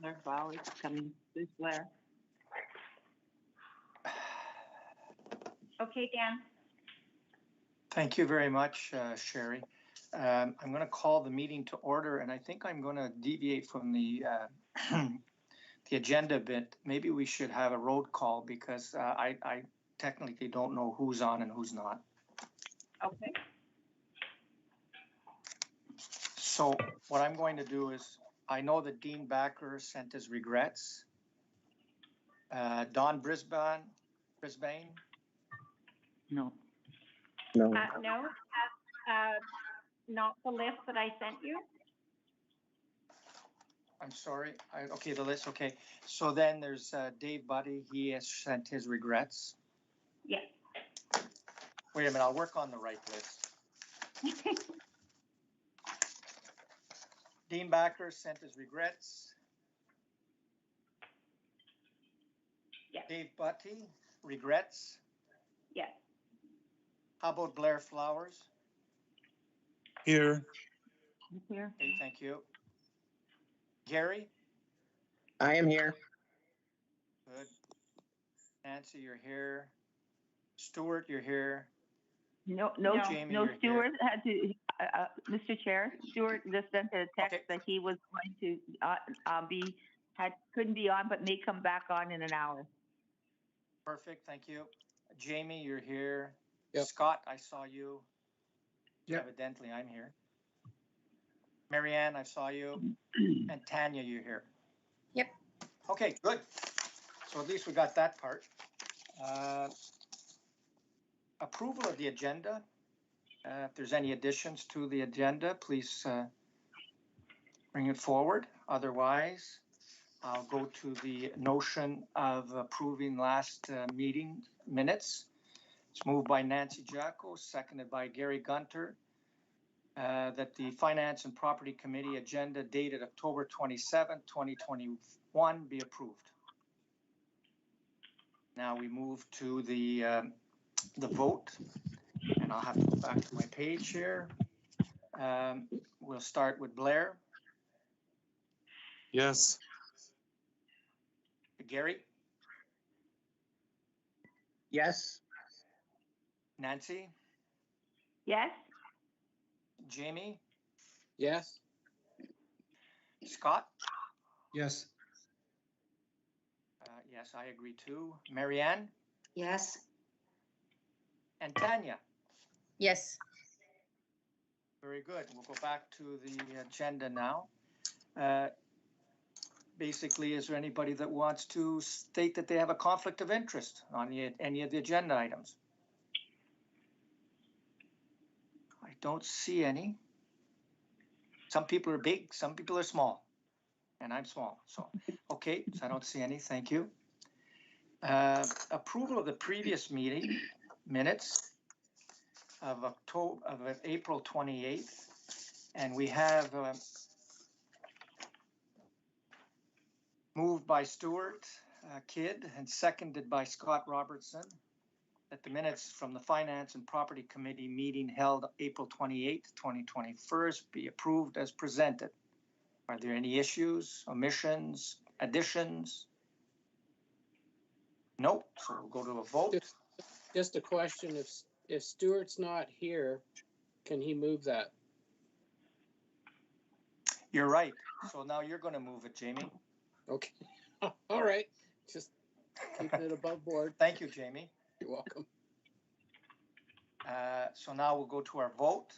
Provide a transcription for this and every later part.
Blair Flowers coming. There's Blair. Okay, Dan. Thank you very much, Sherry. I'm going to call the meeting to order, and I think I'm going to deviate from the the agenda a bit. Maybe we should have a roll call because I technically don't know who's on and who's not. Okay. So what I'm going to do is, I know that Dean Backer sent his regrets. Don Brisbane? No. No, not the list that I sent you. I'm sorry. Okay, the list. Okay. So then there's Dave Buddy. He has sent his regrets. Yes. Wait a minute. I'll work on the right list. Dean Backer sent his regrets. Yes. Dave Buddy, regrets. Yes. How about Blair Flowers? Here. Here. Okay, thank you. Gary? I am here. Good. Nancy, you're here. Stuart, you're here. No, Jamie, no. you're Stuart had to. Mr. Chair, Stuart just sent a text that he was going to couldn't be on, but may come back on in an hour. Perfect, thank you. Jamie, you're here. Yep. Scott, I saw you. Yep. Evidently, I'm here. Marianne, I saw you. And Tanya, you're here. Yep. Okay, good. So at least we got that part. Approval of the agenda. If there's any additions to the agenda, please bring it forward. Otherwise, I'll go to the notion of approving last meeting minutes. It's moved by Nancy Jacko, seconded by Gary Gunter, that the Finance and Property Committee agenda dated October 27, 2021 be approved. Now we move to the vote, and I'll have to go back to my page here. We'll start with Blair. Yes. Gary? Yes. Nancy? Yes. Jamie? Yes. Scott? Yes. Yes, I agree too. Marianne? Yes. And Tanya? Yes. Very good. We'll go back to the agenda now. Basically, is there anybody that wants to state that they have a conflict of interest on any of the agenda items? I don't see any. Some people are big, some people are small, and I'm small. So, okay, so I don't see any. Thank you. Approval of the previous meeting minutes of April 28th, and we have moved by Stuart Kidd and seconded by Scott Robertson that the minutes from the Finance and Property Committee meeting held April 28th, 2021 be approved as presented. Are there any issues, omissions, additions? Nope, so we'll go to a vote. Just a question, if Stuart's not here, can he move that? You're right. So now you're going to move it, Jamie. Okay. All right. Just keeping it above board. Thank you, Jamie. You're welcome. So now we'll go to our vote.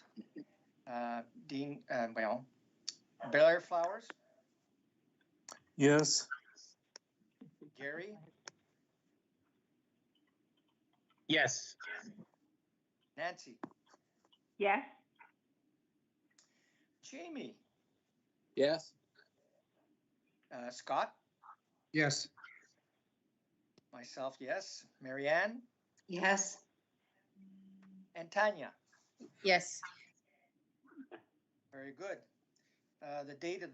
Dean, Blair Flowers? Yes. Gary? Yes. Nancy? Yes. Jamie? Yes. Scott? Yes. Myself, yes. Marianne? Yes. And Tanya? Yes. Very good. The date of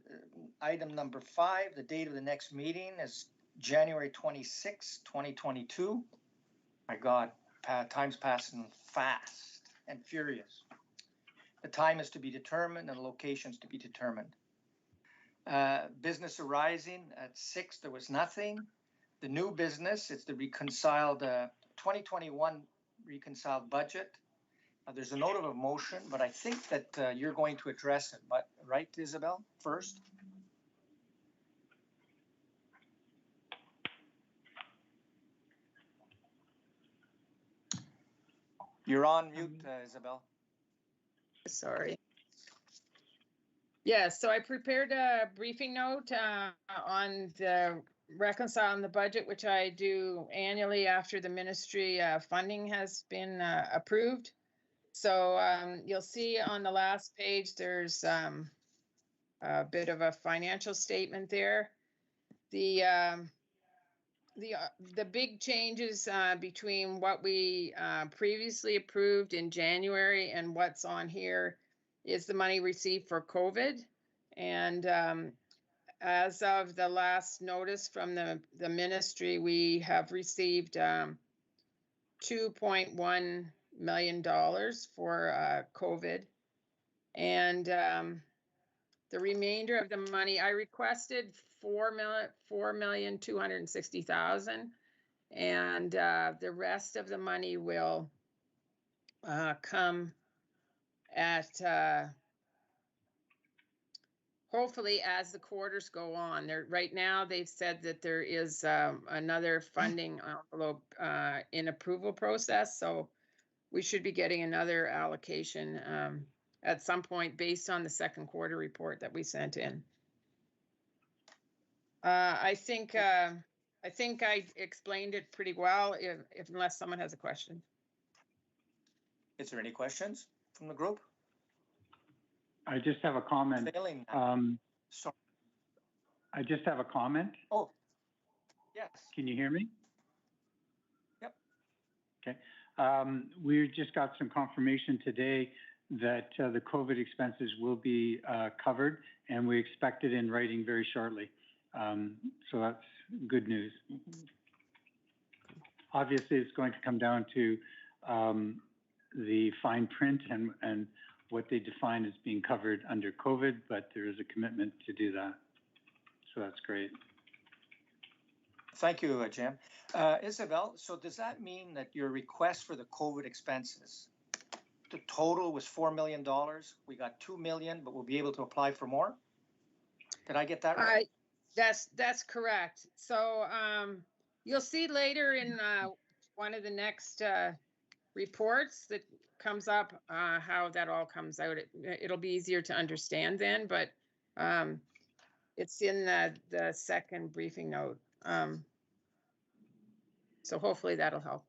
item number 5, the date of the next meeting is January 26, 2022. My God, time's passing fast and furious. The time is to be determined and locations to be determined. Business arising at 6, there was nothing. The new business, it's the reconciled 2021 reconciled budget. There's a note of a motion, but I think that you're going to address it. But right, Isabel, first? You're on mute, Isabel. Sorry. Yeah, so I prepared a briefing note on the reconciling the budget, which I do annually after the ministry funding has been approved. So you'll see on the last page, there's a bit of a financial statement there. The big changes between what we previously approved in January and what's on here is the money received for COVID. And as of the last notice from the ministry, we have received $2.1 million for COVID. And the remainder of the money, I requested $4,260,000, and the rest of the money will come at hopefully as the quarters go on. There right now they've said that there is another funding envelope in approval process, so we should be getting another allocation at some point based on the second quarter report that we sent in. I think I explained it pretty well, if unless someone has a question. Is there any questions from the group? I just have a comment. Failing. Sorry. I just have a comment. Oh, yes. Can you hear me? Yep. Okay. We just got some confirmation today that the COVID expenses will be covered, and we expect it in writing very shortly. So that's good news. Obviously, it's going to come down to the fine print and what they define as being covered under COVID, but there is a commitment to do that. So that's great. Thank you, Jim. Isabel, so does that mean that your request for the COVID expenses, the total was $4 million? We got $2 million, but we'll be able to apply for more? Did I get that right? That's correct. So you'll see later in one of the next reports that comes up how that all comes out. It'll be easier to understand then, but it's in the second briefing note. So hopefully that'll help.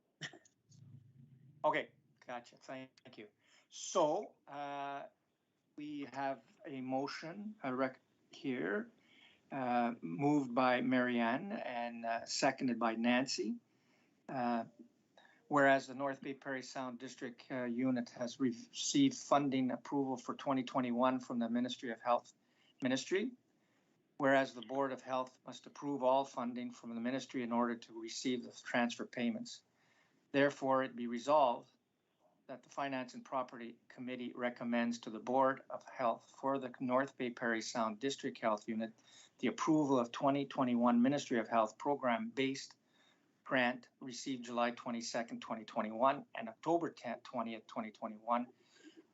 Okay, gotcha. Thank you. So we have a motion here. Moved by Marianne and seconded by Nancy. Whereas the North Bay Parry Sound District Unit has received funding approval for 2021 from the Ministry of Health Ministry. Whereas the Board of Health must approve all funding from the Ministry in order to receive the transfer payments. Therefore, it be resolved that the Finance and Property Committee recommends to the Board of Health for the North Bay Parry Sound District Health Unit the approval of 2021 Ministry of Health program-based grant received July 22nd, 2021 and October 10th, 20th, 2021,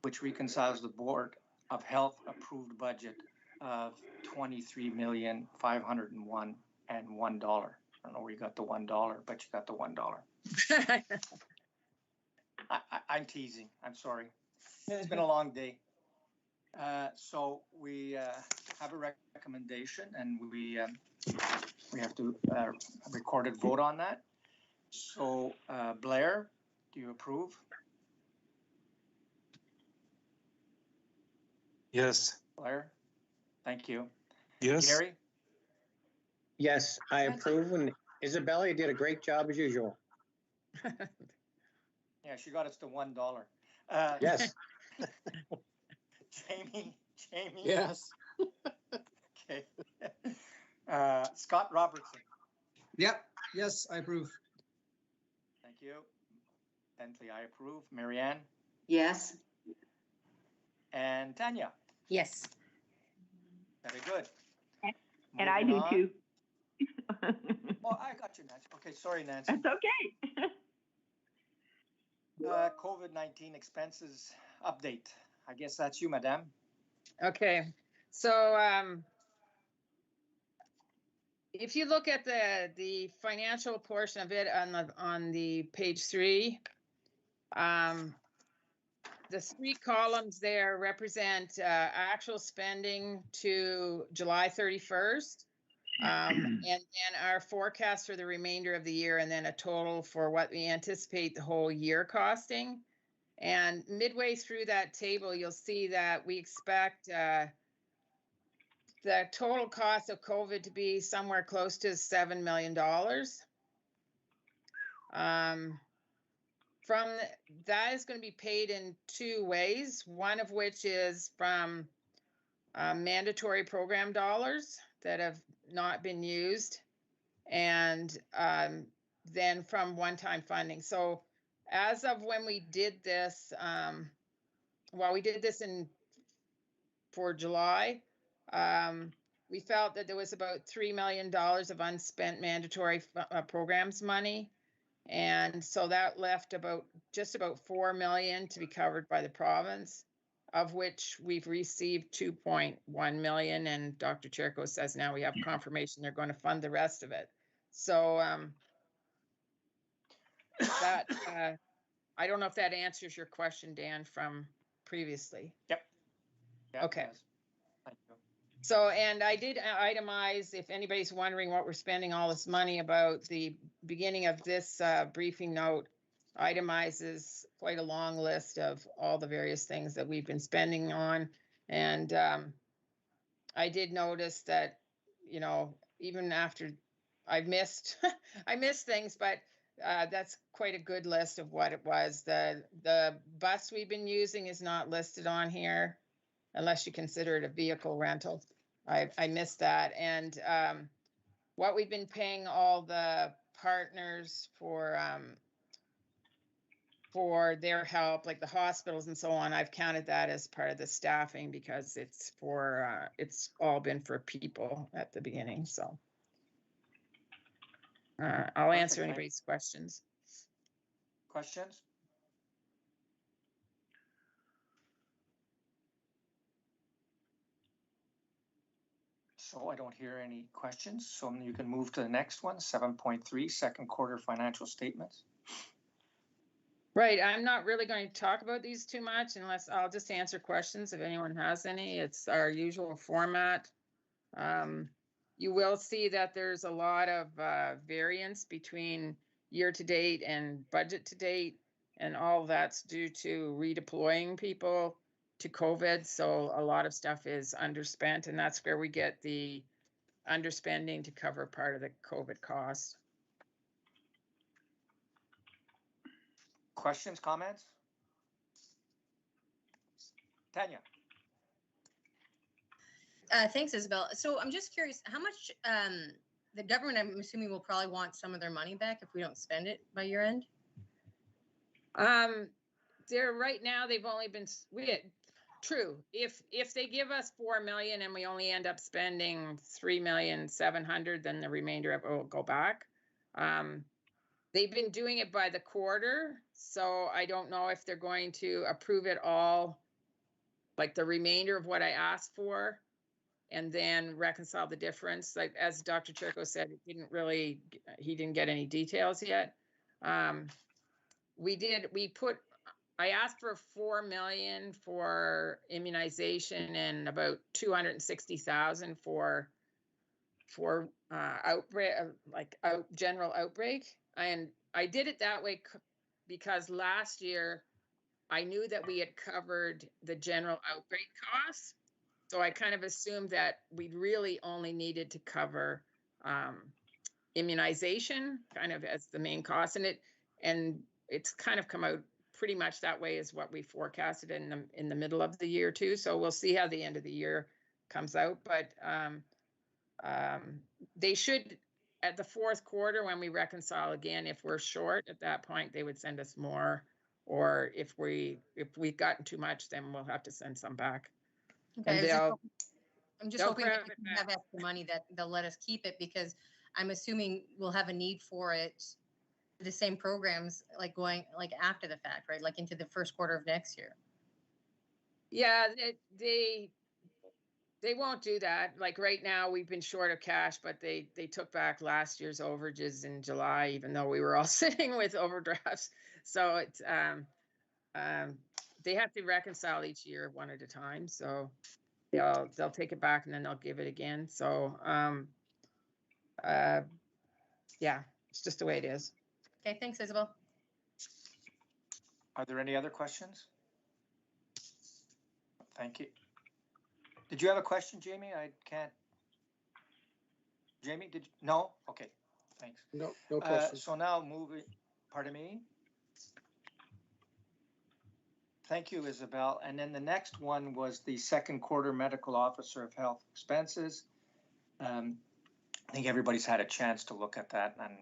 which reconciles the Board of Health approved budget of $23,501,001. I don't know where you got the $1, but you got the $1. I'm teasing. I'm sorry. It's been a long day. So we have a recommendation, and we have to record a vote on that. So Blair, do you approve? Yes. Blair, thank you. Yes. Gary? Yes, I approve. And Isabella, you did a great job as usual. Yeah, she got us to $1. Yes. Jamie? Yes. Okay. Scott Robertson? Yep. Yes, I approve. Thank you. Bentley, I approve. Marianne? Yes. And Tanya? Yes. Very good. And I Moving do on. too. Oh, I got you, Nancy. Okay, sorry, Nancy. That's okay. COVID-19 expenses update. I guess that's you, Madame. Okay, so if you look at the financial portion of it on the page 3, the 3 columns there represent actual spending to July 31st, and then our forecast for the remainder of the year, and then a total for what we anticipate the whole year costing. And midway through that table, you'll see that we expect the total cost of COVID to be somewhere close to $7 million. That is going to be paid in 2 ways, one of which is from mandatory program dollars that have not been used, and then from one-time funding. So as of when we did this, we did this for July, we felt that there was about $3 million of unspent mandatory programs money. And so that left just about 4 million to be covered by the province, of which we've received 2.1 million. And Dr. Cherko says now we have confirmation they're going to fund the rest of it. So that I don't know if that answers your question, Dan, from previously. Yep. Okay. Yes. Thank you. So, and I did itemize, if anybody's wondering what we're spending all this money about, the beginning of this briefing note itemizes quite a long list of all the various things that we've been spending on. And I did notice that, you know, even after I've missed, I missed things, but that's quite a good list of what it was. The bus we've been using is not listed on here, unless you consider it a vehicle rental. I missed that. And what we've been paying all the partners for their help, like the hospitals and so on, I've counted that as part of the staffing because it's for it's all been for people at the beginning. So I'll answer anybody's questions. Questions? So I don't hear any questions. So you can move to the next one, 7.3, second quarter financial statements. Right. I'm not really going to talk about these too much unless I'll just answer questions if anyone has any. It's our usual format. You will see that there's a lot of variance between year to date and budget to date, and all that's due to redeploying people to COVID. So a lot of stuff is underspent, and that's where we get the underspending to cover part of the COVID cost. Questions, comments? Tanya? Thanks, Isabel. So I'm just curious, how much the government, I'm assuming, will probably want some of their money back if we don't spend it by year end? They're right now, they've only been, true. If they give us 4 million and we only end up spending 3,700,000, then the remainder of it will go back. They've been doing it by the quarter, so I don't know if they're going to approve it all, like the remainder of what I asked for, and then reconcile the difference. Like as Dr. Cherko said, he didn't get any details yet. I asked for 4 million for immunization and about 260,000 for outbreak, general outbreak. And I did it that way because last year I knew that we had covered the general outbreak costs. So I kind of assumed that we really only needed to cover immunization kind of as the main cost. And it's kind of come out pretty much that way is what we forecasted in the middle of the year too. So we'll see how the end of the year comes out. But they should, at the fourth quarter, when we reconcile again, if we're short at that point, they would send us more. Or if we've gotten too much, then we'll have to send some back. Okay, And I'm just They'll hoping that grab if it we back. have extra money that they'll let us keep it, because I'm assuming we'll have a need for it, the same programs, like going, like after the fact, right? Like into the first quarter of next year. Yeah, they won't do that. Like right now, we've been short of cash, but they took back last year's overages in July, even though we were all sitting with overdrafts. So it's they have to reconcile each year one at a time. So they'll take it back and then they'll give it again. So yeah, it's just the way it is. Okay, thanks, Isabel. Are there any other questions? Thank you. Did you have a question, Jamie? I can't. Jamie, did you? No? Okay, thanks. No questions. So now moving, pardon me? Thank you, Isabel. And then the next one was the second quarter medical officer of health expenses. I think everybody's had a chance to look at that, and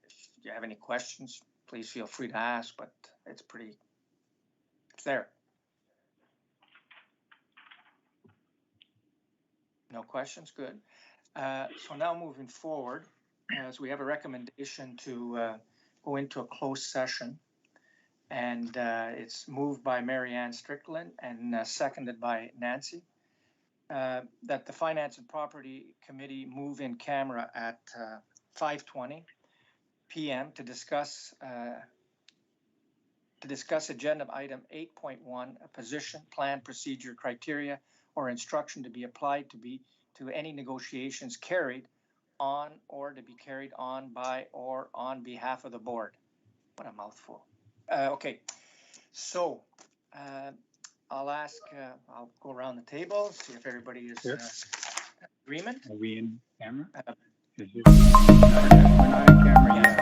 if you have any questions, please feel free to ask, but it's there. No questions, good. So now moving forward, as we have a recommendation to go into a closed session, and it's moved by Mary Ann Strickland and seconded by Nancy, that the Finance and Property Committee move in camera at 5:20 p.m. to discuss agenda item 8.1, a position, plan, procedure, criteria, or instruction to be applied to any negotiations carried on or to be carried on by or on behalf of the board. What a mouthful. Okay, so I'll go around the table, see if everybody is in agreement. Are we in camera? Is it? We're not in camera yet.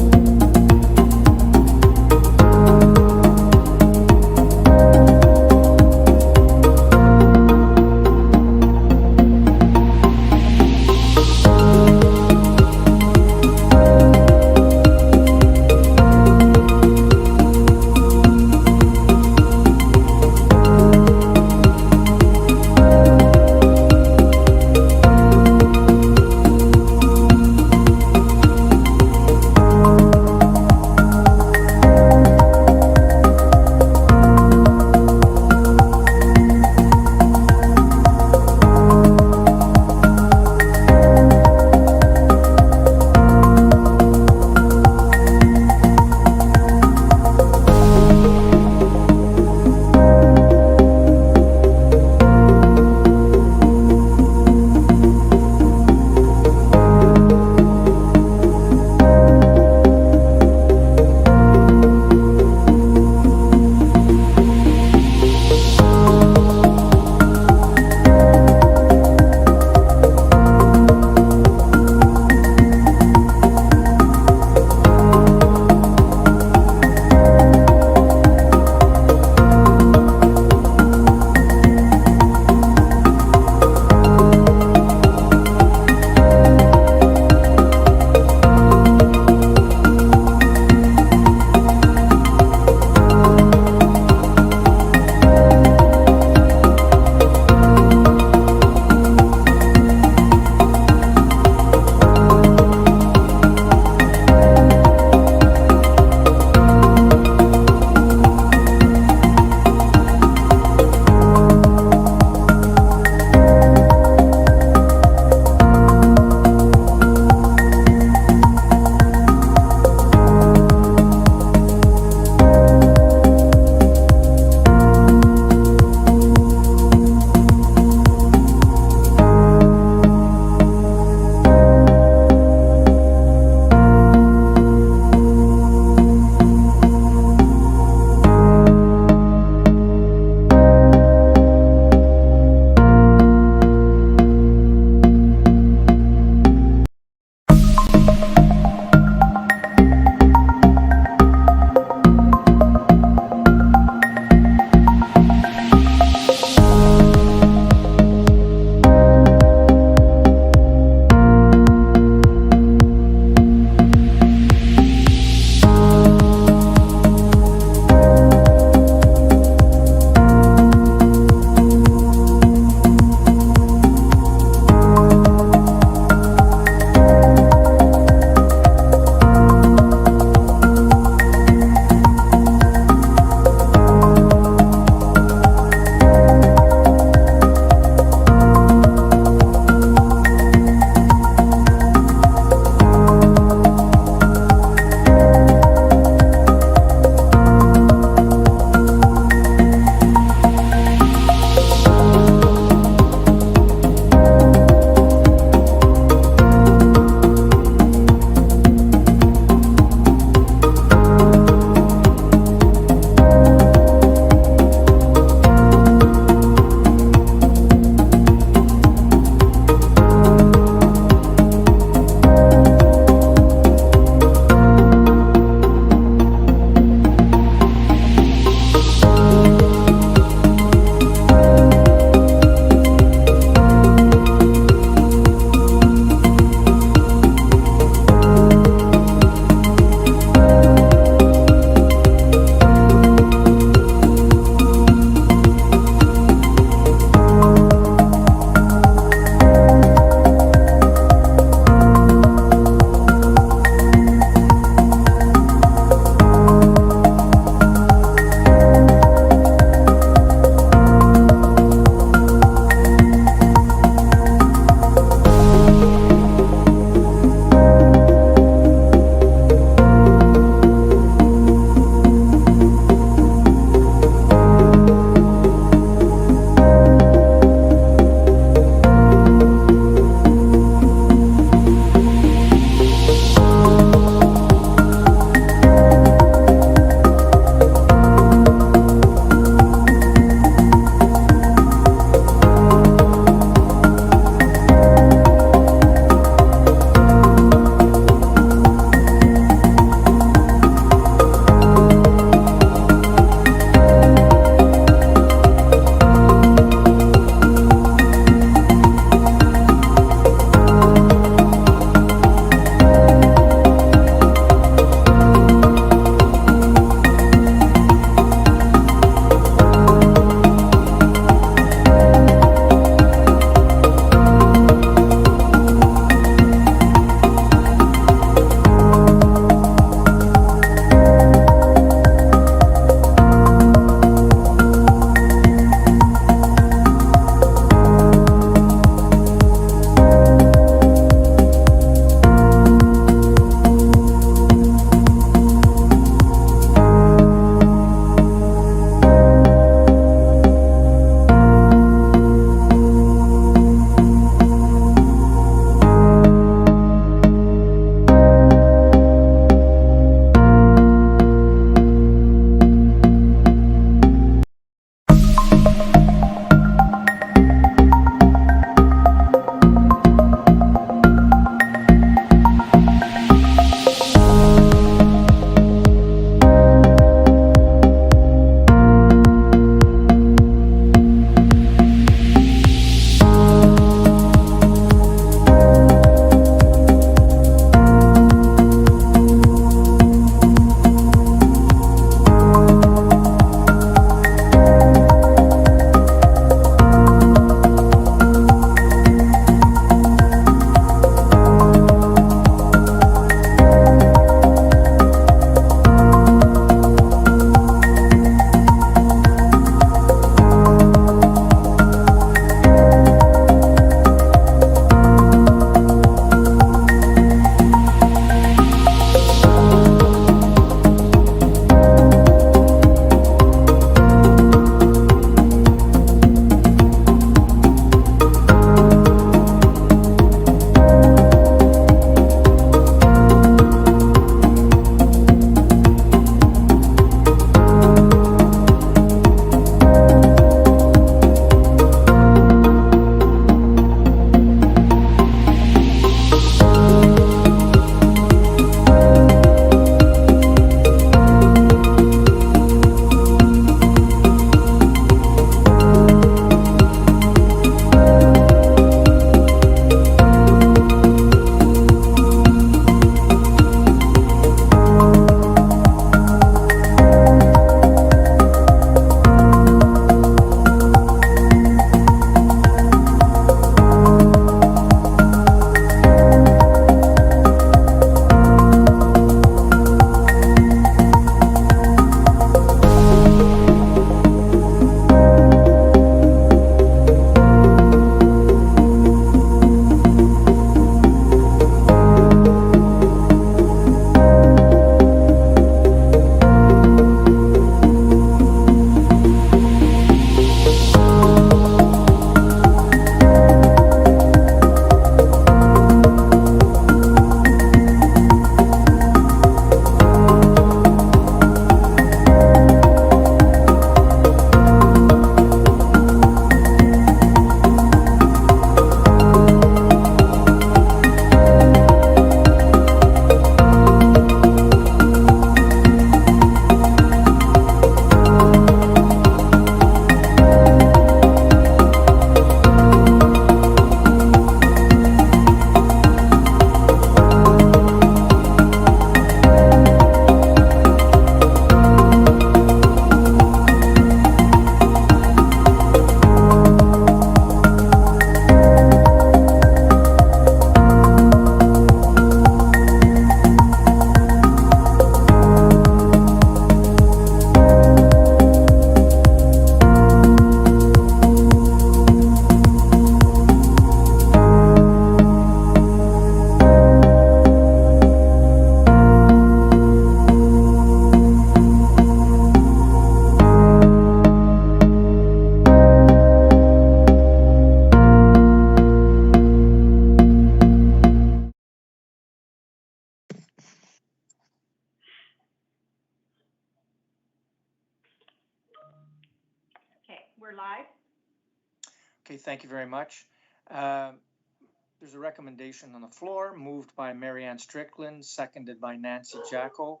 Okay, thank you very much. There's a recommendation on the floor, moved by Marianne Strickland, seconded by Nancy Jacko.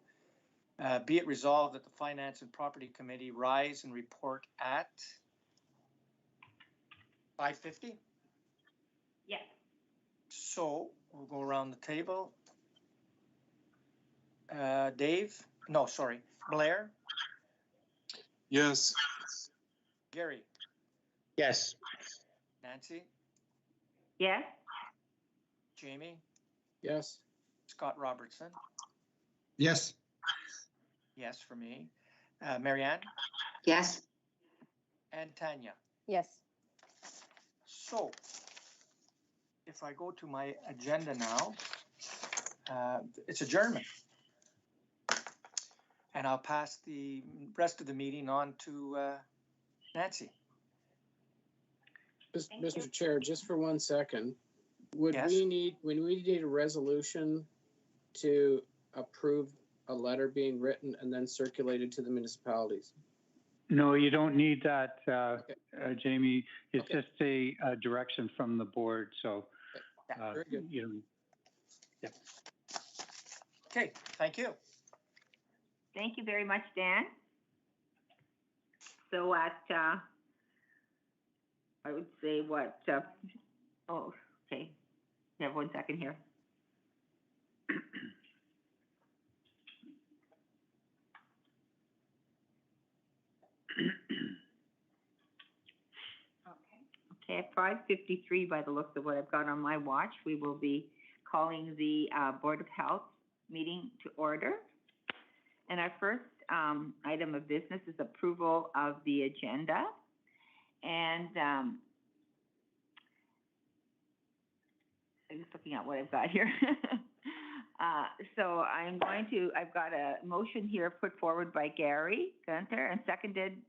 Be it resolved that the Finance and Property Committee rise and report at 5:50. Yes. So we'll go around the table. Dave? No, sorry. Blair? Yes. Gary? Yes. Nancy? Yes. Jamie? Yes. Scott Robertson? Yes. Yes, for me. Marianne? Yes. And Tanya? Yes. So, if I go to my agenda now, it's adjournment. And I'll pass the rest of the meeting on to Nancy. Mr. Chair, just for 1 second, would Yes. we need a resolution to approve a letter being written and then circulated to the municipalities? No, you don't need that, Jamie. It's Okay. just a direction from the board, so, Very good. you know, Okay, thank you. Thank you very much, Dan. So I would say what, oh, okay. You have 1 second here. Okay, at 5:53, by the looks of what I've got on my watch, we will be calling the Board of Health meeting to order. And our first item of business is approval of the agenda. And I'm just looking at what I've got here. So I've got a motion here put forward by Gary Gunter and seconded,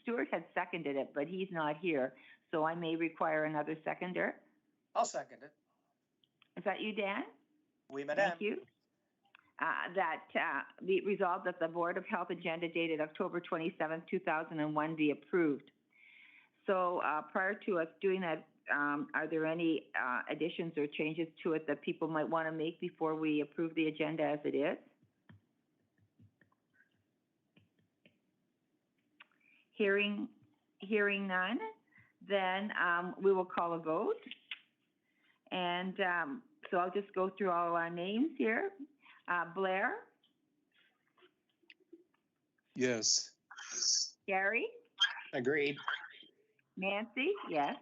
Stuart had seconded it, but he's not here. So I may require another seconder. I'll second it. Is that you, Dan? Oui, madame. Thank you. That be resolved that the Board of Health agenda dated October 27th, 2001 be approved. So prior to us doing that, are there any additions or changes to it that people might want to make before we approve the agenda as it is? Hearing none, then we will call a vote. And so I'll just go through all our names here. Blair? Yes. Gary? Agreed. Nancy? Yes.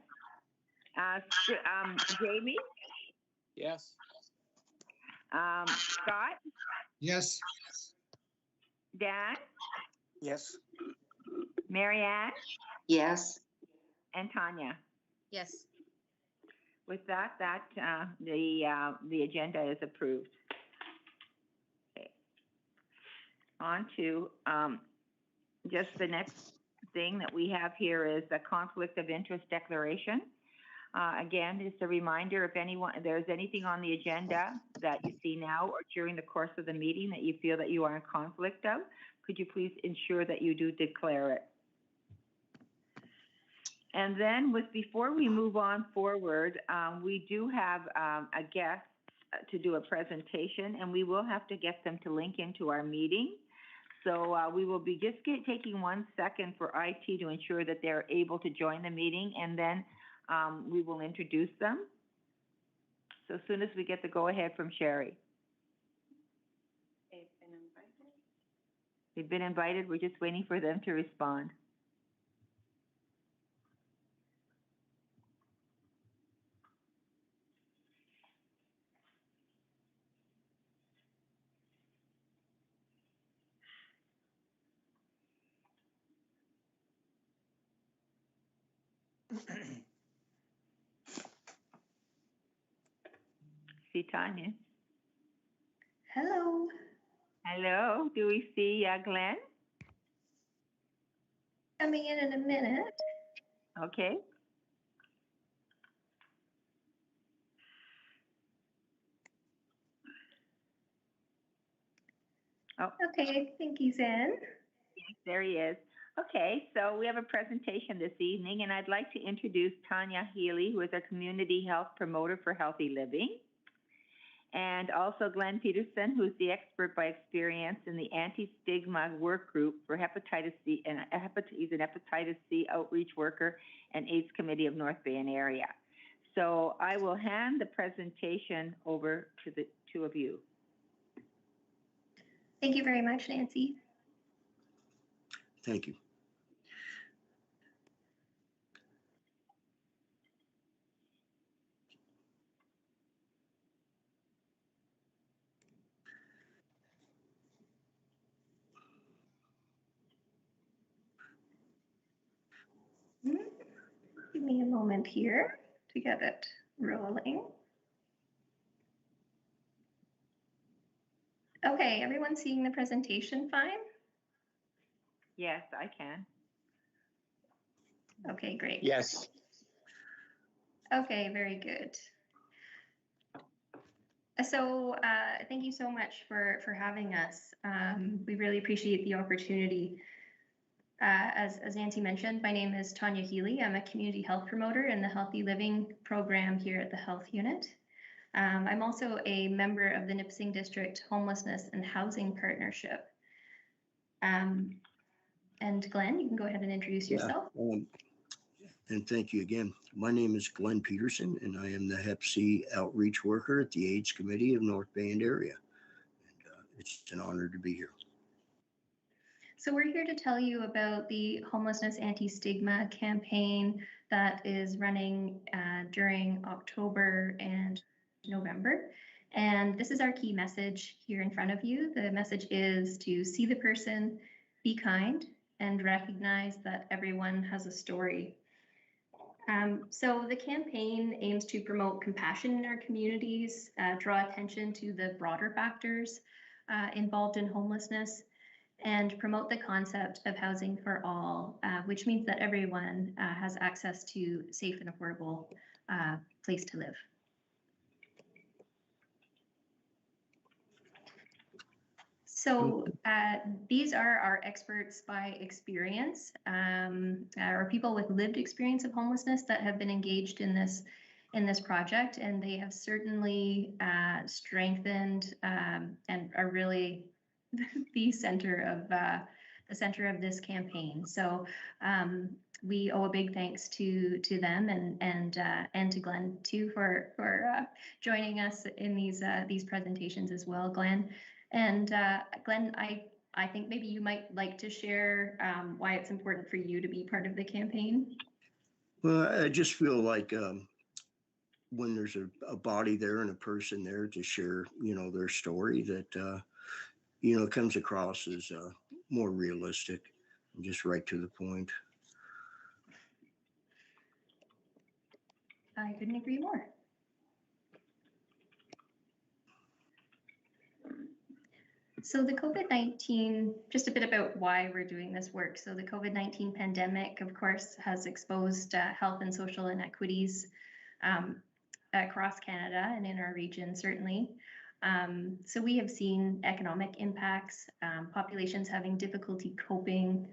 Jamie? Yes. Scott? Yes. Dan? Yes. Marianne? Yes. And Tanya? Yes. With that, the agenda is approved. Okay. On to just the next thing that we have here is the conflict of interest declaration. Again, just a reminder, if there's anything on the agenda that you see now or during the course of the meeting that you feel that you are in conflict of, could you please ensure that you do declare it? And then before we move on forward, we do have a guest to do a presentation, and we will have to get them to link into our meeting. So we will be just taking 1 second for IT to ensure that they're able to join the meeting, and then we will introduce them. So as soon as we get the go-ahead from Sherry. They've been invited. They've been invited. We're just waiting for them to respond. See Tanya. Hello. Hello. Do we see Glenn? Coming in a minute. Okay. Oh. Okay, I think he's in. Yes, there he is. Okay, so we have a presentation this evening, and I'd like to introduce Tanya Healy, who is a community health promoter for healthy living, and also Glenn Peterson, who's the expert by experience in the Anti-Stigma work group for hepatitis C, and he's an hepatitis C outreach worker and AIDS committee of North Bay and area. So I will hand the presentation over to the two of you. Thank you very much, Nancy. Thank you. Give me a moment here to get it rolling. Okay, everyone seeing the presentation fine? Yes, I can. Okay, great. Yes. Okay, very good. So thank you so much for having us. We really appreciate the opportunity. As Nancy mentioned, my name is Tanya Healy. I'm a community health promoter in the Healthy Living program here at the Health Unit. I'm also a member of the Nipissing District Homelessness and Housing Partnership. And Glenn, you can go ahead and introduce yourself. And thank you again. My name is Glenn Peterson, and I am the Hep C outreach worker at the AIDS Committee of North Bay and area. And it's an honor to be here. So we're here to tell you about the Homelessness Anti-Stigma campaign that is running during October and November. And this is our key message here in front of you. The message is to see the person, be kind, and recognize that everyone has a story. So the campaign aims to promote compassion in our communities, draw attention to the broader factors involved in homelessness, and promote the concept of housing for all, which means that everyone has access to safe and affordable place to live. So these are our experts by experience, or people with lived experience of homelessness that have been engaged in this project, and they have certainly strengthened and are really the center of this campaign. So we owe a big thanks to them and to Glenn too for joining us in these presentations as well, Glenn. And Glenn, I think maybe you might like to share why it's important for you to be part of the campaign. Well, I just feel like when there's a body there and a person there to share, their story, that comes across as more realistic and just right to the point. I couldn't agree more. So the COVID-19, just a bit about why we're doing this work. So the COVID-19 pandemic, of course, has exposed health and social inequities across Canada and in our region, certainly. So we have seen economic impacts, populations having difficulty coping,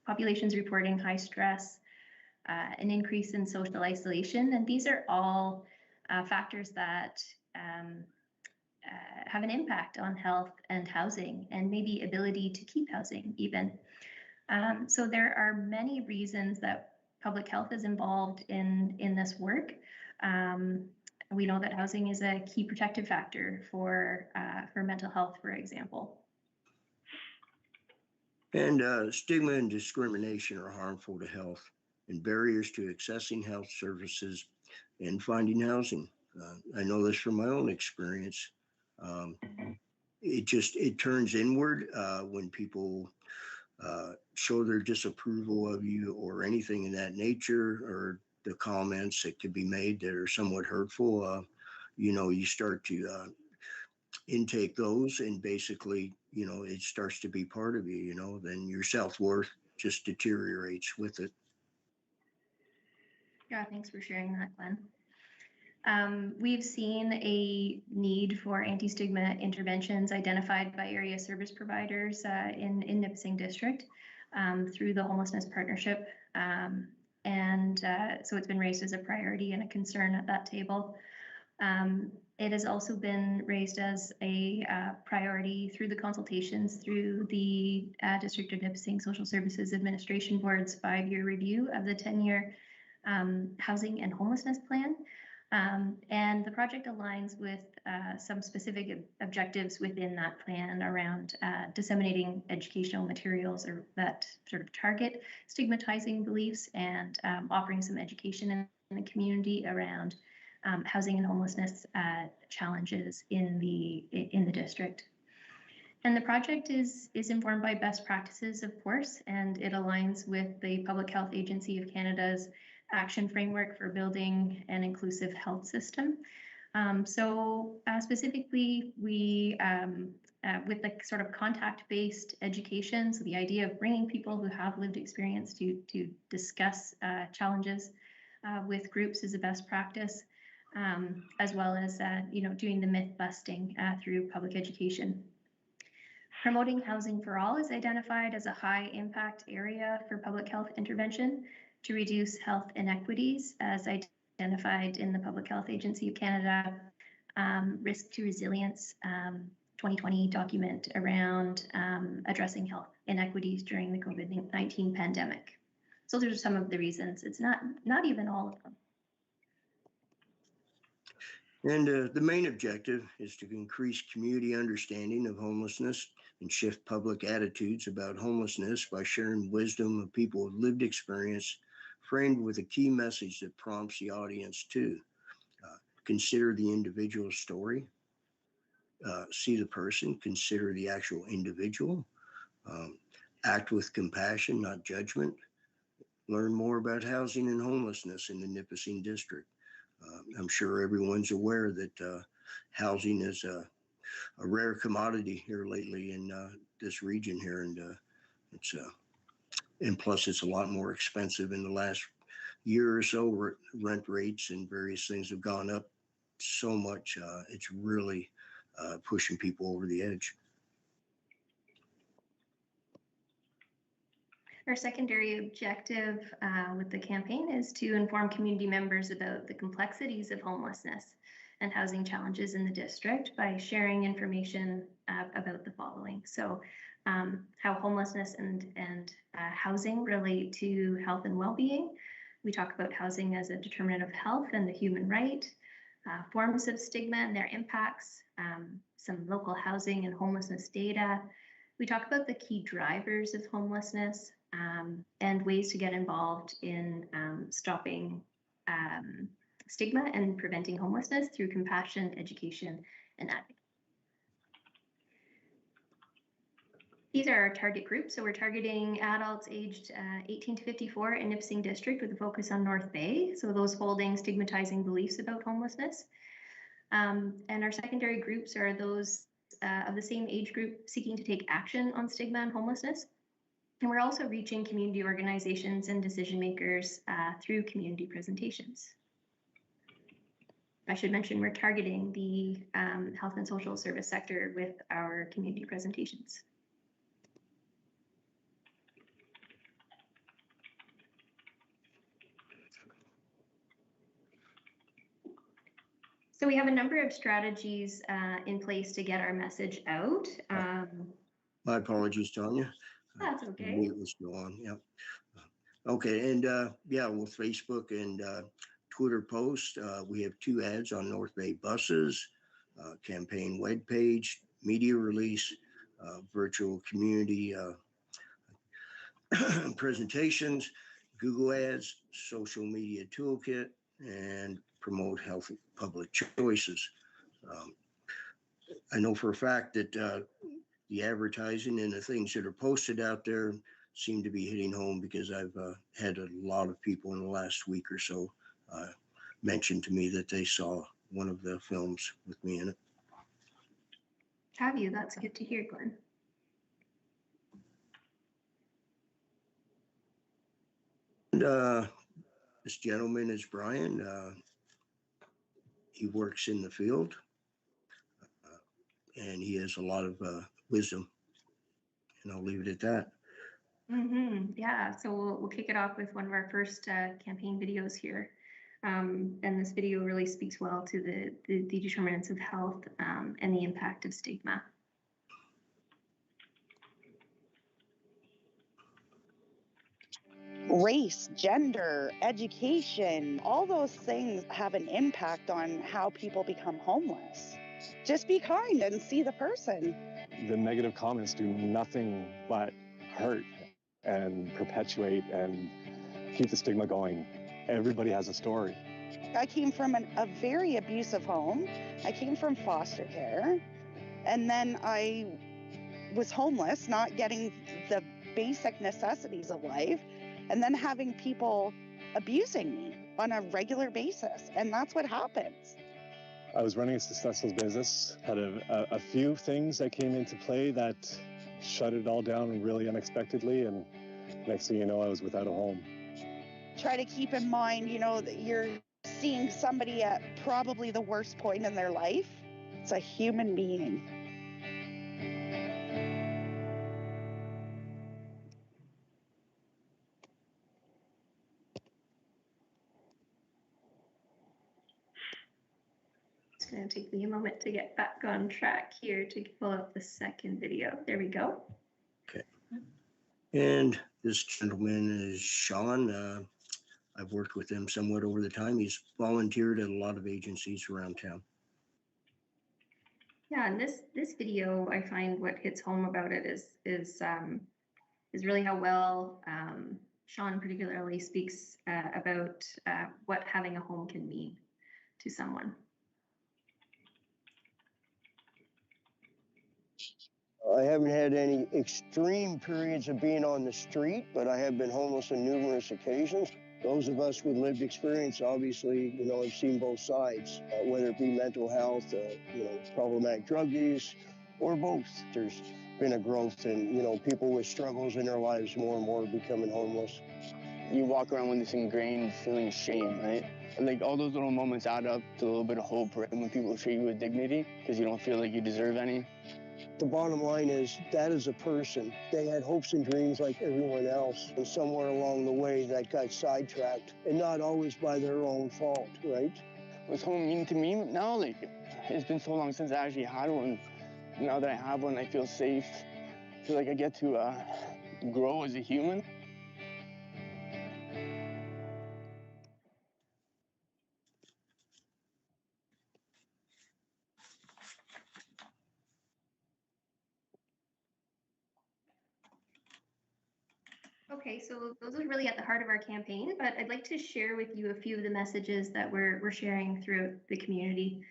populations reporting high stress, an increase in social isolation. And these are all factors that have an impact on health and housing and maybe ability to keep housing even. So there are many reasons that public health is involved in this work. We know that housing is a key protective factor for mental health, for example. And stigma and discrimination are harmful to health and barriers to accessing health services and finding housing. I know this from my own experience. It turns inward when people show their disapproval of you or anything in that nature, or the comments that could be made that are somewhat hurtful. You start to intake those, and basically, it starts to be part of you, then your self-worth just deteriorates with it. Yeah, thanks for sharing that, Glenn. We've seen a need for anti-stigma interventions identified by area service providers in Nipissing District. through the Homelessness Partnership. So it's been raised as a priority and a concern at that table. It has also been raised as a priority through the consultations through the District of Nipissing Social Services Administration Board's 5-year review of the 10-year housing and homelessness plan. And the project aligns with some specific objectives within that plan around disseminating educational materials or that sort of target stigmatizing beliefs and offering some education in the community around housing and homelessness challenges in the district. And the project is informed by best practices, of course, and it aligns with the Public Health Agency of Canada's action framework for building an inclusive health system. Specifically, we, with the sort of contact-based education, so the idea of bringing people who have lived experience to discuss challenges with groups is a best practice, as well as doing the myth busting through public education. Promoting housing for all is identified as a high impact area for public health intervention to reduce health inequities as identified in the Public Health Agency of Canada Risk to Resilience 2020 document around addressing health inequities during the COVID-19 pandemic. So those are some of the reasons. It's not even all of them. And the main objective is to increase community understanding of homelessness and shift public attitudes about homelessness by sharing wisdom of people with lived experience, framed with a key message that prompts the audience to consider the individual story, see the person, consider the actual individual, act with compassion, not judgment, learn more about housing and homelessness in the Nipissing district. I'm sure everyone's aware that housing is a rare commodity here lately in this region here, and and plus it's a lot more expensive in the last year or so. Rent rates and various things have gone up so much. It's really pushing people over the edge. Our secondary objective with the campaign is to inform community members about the complexities of homelessness and housing challenges in the district by sharing information about the following. So how homelessness and housing relate to health and well-being. We talk about housing as a determinant of health and the human right, forms of stigma and their impacts, some local housing and homelessness data. We talk about the key drivers of homelessness, and ways to get involved in stopping stigma and preventing homelessness through compassion, education, and advocacy. These are our target groups. So we're targeting adults aged 18 to 54 in Nipissing District with a focus on North Bay. So those holding stigmatizing beliefs about homelessness. And our secondary groups are those of the same age group seeking to take action on stigma and homelessness. And we're also reaching community organizations and decision makers through community presentations. I should mention we're targeting the health and social service sector with our community presentations. So we have a number of strategies in place to get our message out. My apologies, Tanya. That's okay. It was still on. Yep. Okay, and yeah, with Facebook and Twitter posts, we have 2 ads on North Bay buses, campaign webpage, media release, virtual community presentations, Google ads, social media toolkit, and promote healthy public choices. I know for a fact that the advertising and the things that are posted out there seem to be hitting home, because I've had a lot of people in the last week or so mention to me that they saw one of the films with me in it. Have you? That's good to hear, Glenn. And this gentleman is Brian. He works in the field, and he has a lot of wisdom, and I'll leave it at that. Yeah, so we'll kick it off with one of our first campaign videos here. And this video really speaks well to the determinants of health and the impact of stigma. Race, gender, education, all those things have an impact on how people become homeless. Just be kind and see the person. The negative comments do nothing but hurt and perpetuate and keep the stigma going. Everybody has a story. I came from a very abusive home. I came from foster care. And then I was homeless, not getting the basic necessities of life, and then having people abusing me on a regular basis. And that's what happens. I was running a successful business, had a few things that came into play that shut it all down really unexpectedly, and next thing you know, I was without a home. Try to keep in mind, you know, that you're seeing somebody at probably the worst point in their life. It's a human being. It's going to take me a moment to get back on track here to pull up the second video. There we go. Okay. And this gentleman is Sean. I've worked with him somewhat over the time. He's volunteered at a lot of agencies around town. Yeah, and this video, I find what hits home about it is really how well Sean particularly speaks about what having a home can mean to someone. I haven't had any extreme periods of being on the street, but I have been homeless on numerous occasions. Those of us with lived experience, obviously, you know, have seen both sides, whether it be mental health, you know, problematic drug use, or both. There's been a growth in, you know, people with struggles in their lives more and more becoming homeless. You walk around with this ingrained feeling of shame, right? And like all those little moments add up to a little bit of hope, right? When people treat you with dignity because you don't feel like you deserve any. The bottom line is that as a person, they had hopes and dreams like everyone else. And somewhere along the way that got sidetracked, and not always by their own fault, right? What's home mean to me now? Like, it's been so long since I actually had one. Now that I have one, I feel safe. I feel like I get to grow as a human. Okay, so those are really at the heart of our campaign, but I'd like to share with you a few of the messages that we're sharing throughout the community.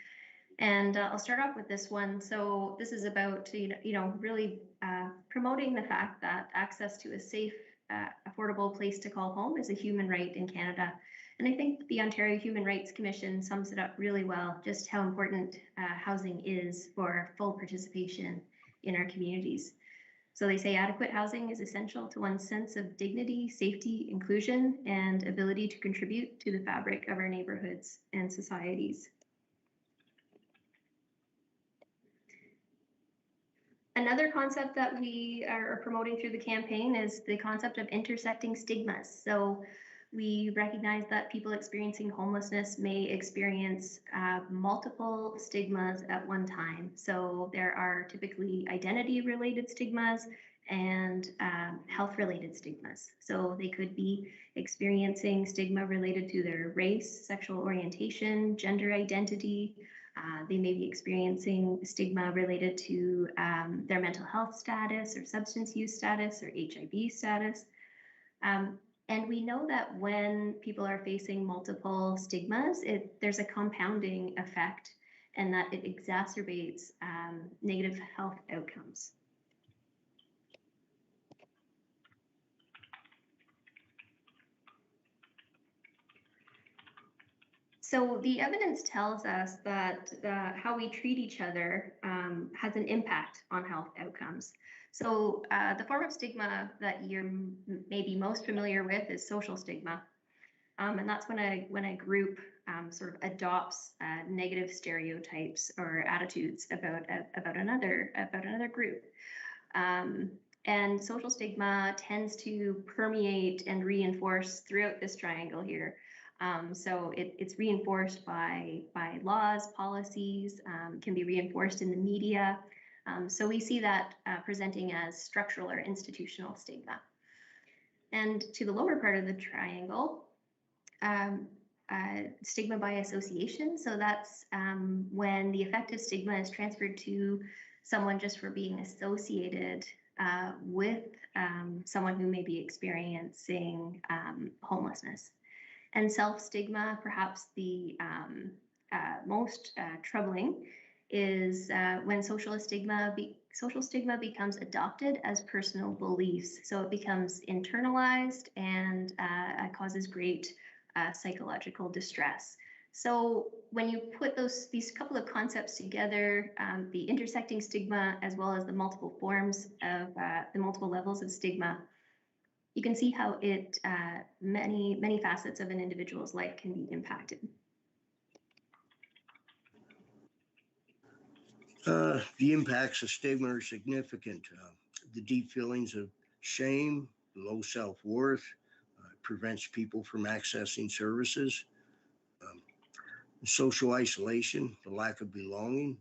And I'll start off with this one. So this is about, really promoting the fact that access to a safe, affordable place to call home is a human right in Canada. And I think the Ontario Human Rights Commission sums it up really well, just how important housing is for full participation in our communities. So they say adequate housing is essential to one's sense of dignity, safety, inclusion, and ability to contribute to the fabric of our neighborhoods and societies. Another concept that we are promoting through the campaign is the concept of intersecting stigmas. So we recognize that people experiencing homelessness may experience multiple stigmas at one time. So there are typically identity-related stigmas and health-related stigmas. So they could be experiencing stigma related to their race, sexual orientation, gender identity. They may be experiencing stigma related to their mental health status or substance use status or HIV status. And we know that when people are facing multiple stigmas, there's a compounding effect and that it exacerbates negative health outcomes. So the evidence tells us that how we treat each other has an impact on health outcomes. So the form of stigma that you're maybe most familiar with is social stigma. And that's when a group sort of adopts negative stereotypes or attitudes about another group. And social stigma tends to permeate and reinforce throughout this triangle here. So it's reinforced by laws, policies, can be reinforced in the media. So we see that presenting as structural or institutional stigma. And to the lower part of the triangle, stigma by association. So that's when the effective stigma is transferred to someone just for being associated with someone who may be experiencing homelessness. And self-stigma, perhaps the most troubling, is when social stigma becomes adopted as personal beliefs. So it becomes internalized and causes great psychological distress. So when you put these couple of concepts together, the intersecting stigma as well as the multiple forms of the multiple levels of stigma, you can see how it many facets of an individual's life can be impacted. The impacts of stigma are significant. The deep feelings of shame, low self-worth, prevents people from accessing services. Social isolation, the lack of belonging.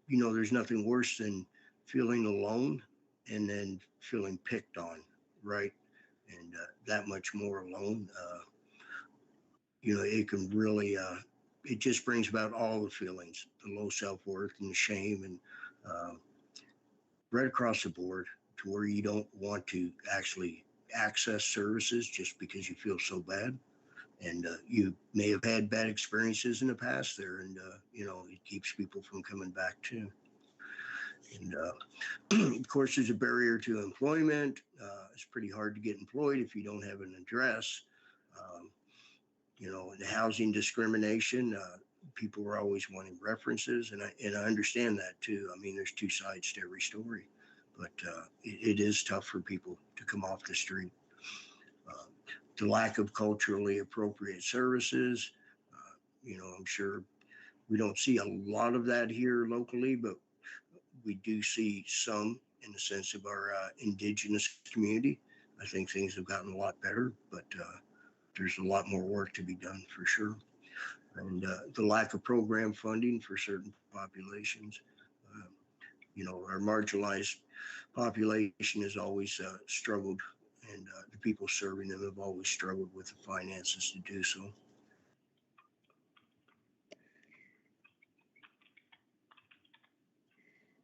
There's nothing worse than feeling alone and then feeling picked on, right? And that much more alone. It can really, it just brings about all the feelings, the low self-worth and the shame, and right across the board, to where you don't want to actually access services just because you feel so bad. And you may have had bad experiences in the past there, and it keeps people from coming back too. And of course, there's a barrier to employment. It's pretty hard to get employed if you don't have an address. The housing discrimination, people are always wanting references, and I understand that too. I mean, there's two sides to every story, but it is tough for people to come off the street. The lack of culturally appropriate services, I'm sure we don't see a lot of that here locally, but we do see some in the sense of our Indigenous community. I think things have gotten a lot better, but there's a lot more work to be done for sure. And the lack of program funding for certain populations. Our marginalized population has always struggled, and the people serving them have always struggled with the finances to do so.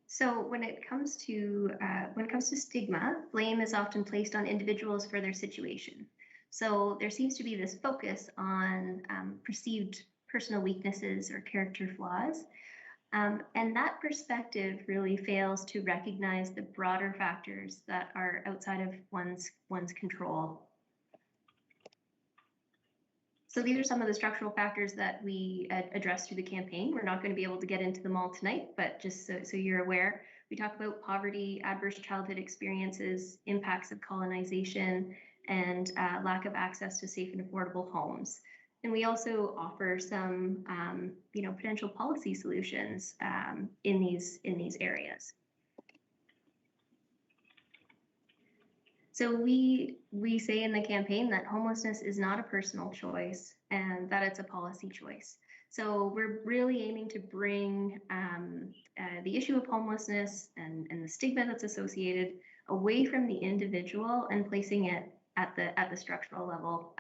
So when it comes to stigma, blame is often placed on individuals for their situation. So there seems to be this focus on perceived personal weaknesses or character flaws. And that perspective really fails to recognize the broader factors that are outside of one's control. So these are some of the structural factors that we address through the campaign. We're not going to be able to get into them all tonight, but just so you're aware, we talk about poverty, adverse childhood experiences, impacts of colonization, and lack of access to safe and affordable homes. And we also offer some, potential policy solutions in these areas. So we say in the campaign that homelessness is not a personal choice and that it's a policy choice. So we're really aiming to bring the issue of homelessness and the stigma that's associated away from the individual and placing it at the structural level,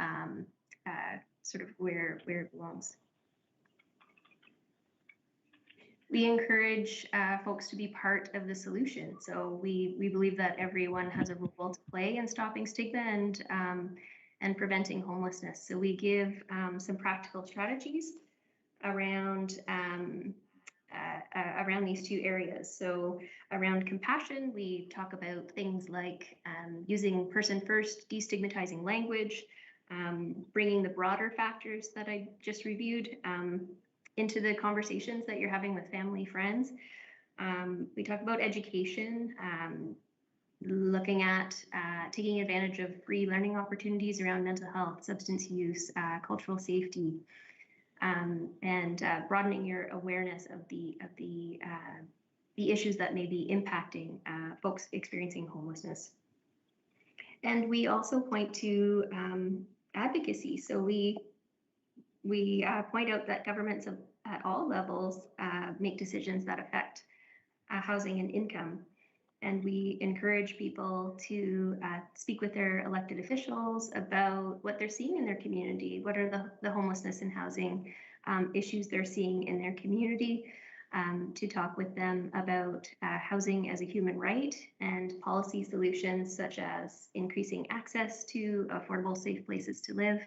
sort of where it belongs. We encourage folks to be part of the solution. So we believe that everyone has a role to play in stopping stigma and preventing homelessness. So we give some practical strategies around these two areas. So around compassion, we talk about things like using person-first destigmatizing language, bringing the broader factors that I just reviewed into the conversations that you're having with family, friends. We talk about education, looking at taking advantage of free learning opportunities around mental health, substance use, cultural safety, and broadening your awareness of the the issues that may be impacting folks experiencing homelessness. And we also point to advocacy. So we point out that governments at all levels make decisions that affect housing and income. And we encourage people to speak with their elected officials about what they're seeing in their community. What are the homelessness and housing issues they're seeing in their community, to talk with them about housing as a human right and policy solutions such as increasing access to affordable, safe places to live,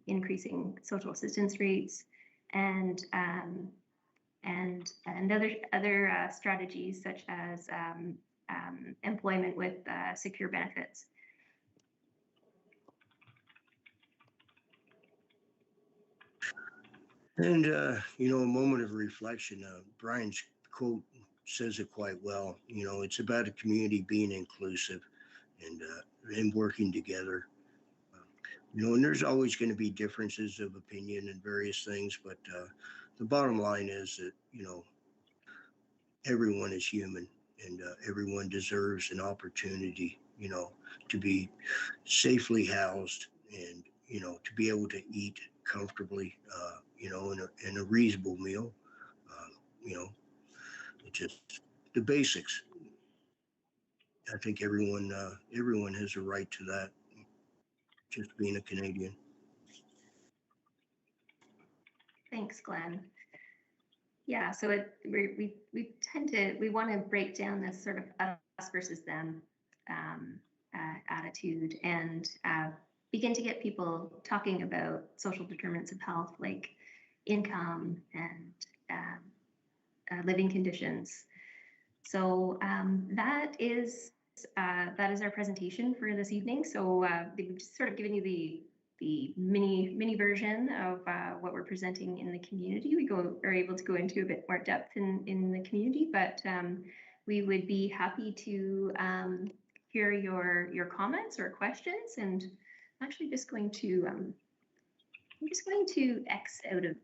increasing social assistance rates, and other strategies such as employment with secure benefits. And, you know, a moment of reflection. Brian's quote says it quite well. You know, it's about a community being inclusive and working together. You know, and there's always going to be differences of opinion and various things, but the bottom line is that, you know, everyone is human and everyone deserves an opportunity, you know, to be safely housed and, you know, to be able to eat comfortably, you know, in a reasonable meal, you know, just the basics. I think everyone has a right to that, just being a Canadian. Thanks, Glenn. Yeah, so we want to break down this sort of us versus them attitude and begin to get people talking about social determinants of health like income and living conditions. So that is our presentation for this evening. So we've just sort of given you the mini version of what we're presenting in the community. We are able to go into a bit more depth in the community, but we would be happy to hear your comments or questions. And I'm actually just going to X out of.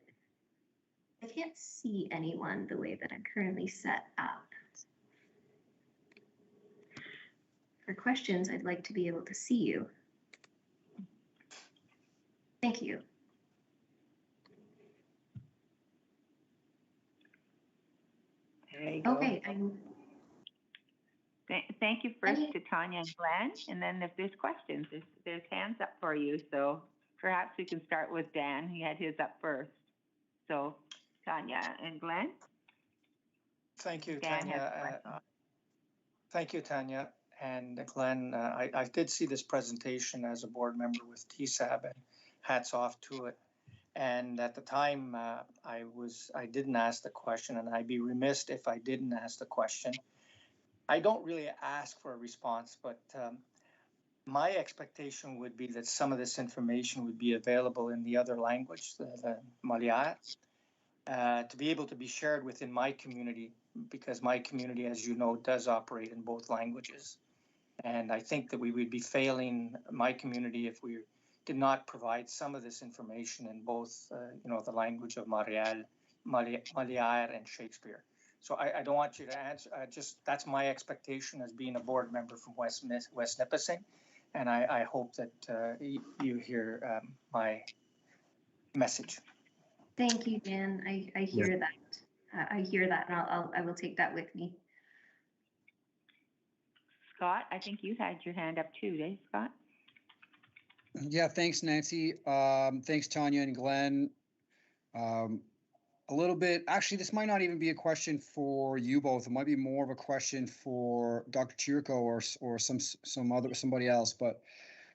I can't see anyone the way that I'm currently set up. For questions, I'd like to be able to see you. Thank you. There you go. Okay. Thank you first to Tanya and Glenn, and then if there's questions, there's hands up for you. So perhaps we can start with Dan. He had his up first. So Tanya and Glenn. Thank you, Dan Tanya. Thank you, Tanya and Glenn. I did see this presentation as a board member with TSAB, and hats off to it. And at the time, I didn't ask the question, and I'd be remiss if I didn't ask the question. I don't really ask for a response, but my expectation would be that some of this information would be available in the other language, the Maliar, to be able to be shared within my community, because my community, as you know, does operate in both languages. And I think that we would be failing my community if we did not provide some of this information in both, you know, the language of Maliar and Shakespeare. So I don't want you to answer. That's my expectation as being a board member from West Nipissing, and I hope that you hear my message. Thank you, Dan. I hear that. I hear that, and I will take that with me. Scott, I think you had your hand up too, eh, Scott? Yeah, thanks, Nancy. Thanks, Tanya and Glenn. A little bit, actually, this might not even be a question for you both. It might be more of a question for Dr. Chirico or somebody else. But,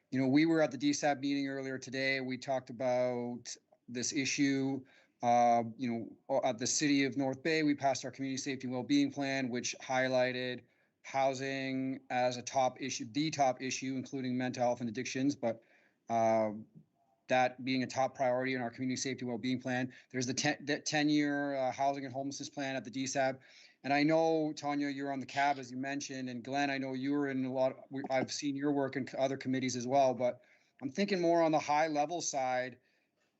you know, we were at the DSAB meeting earlier today. We talked about this issue. You know, at the city of North Bay, we passed our community safety and well-being plan, which highlighted housing as a top issue, the top issue, including mental health and addictions. But that being a top priority in our community safety well-being plan. There's the 10-year housing and homelessness plan at the DSAB. And I know, Tanya, you're on the CAB, as you mentioned, and Glenn, I know you were in a lot, I've seen your work in other committees as well, but I'm thinking more on the high level side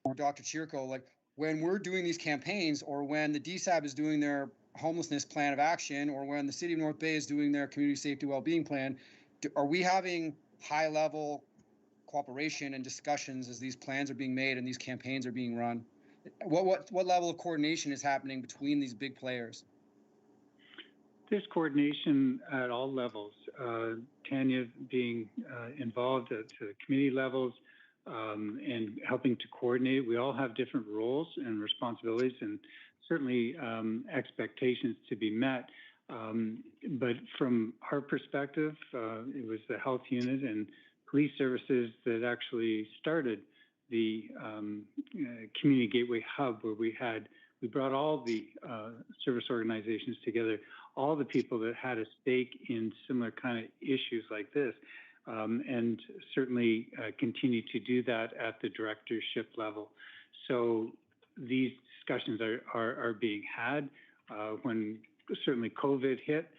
for Dr. Chirico, like when we're doing these campaigns or when the DSAB is doing their homelessness plan of action, or when the city of North Bay is doing their community safety well-being plan, are we having high-level cooperation and discussions as these plans are being made and these campaigns are being run? What level of coordination is happening between these big players? There's coordination at all levels. Tanya being involved at community levels and helping to coordinate. We all have different roles and responsibilities, and certainly expectations to be met. But from our perspective, it was the health unit and police services that actually started the Community Gateway Hub, where we brought all the service organizations together, all the people that had a stake in similar kind of issues like this, and certainly continue to do that at the directorship level. So these discussions are being had. When certainly COVID hit,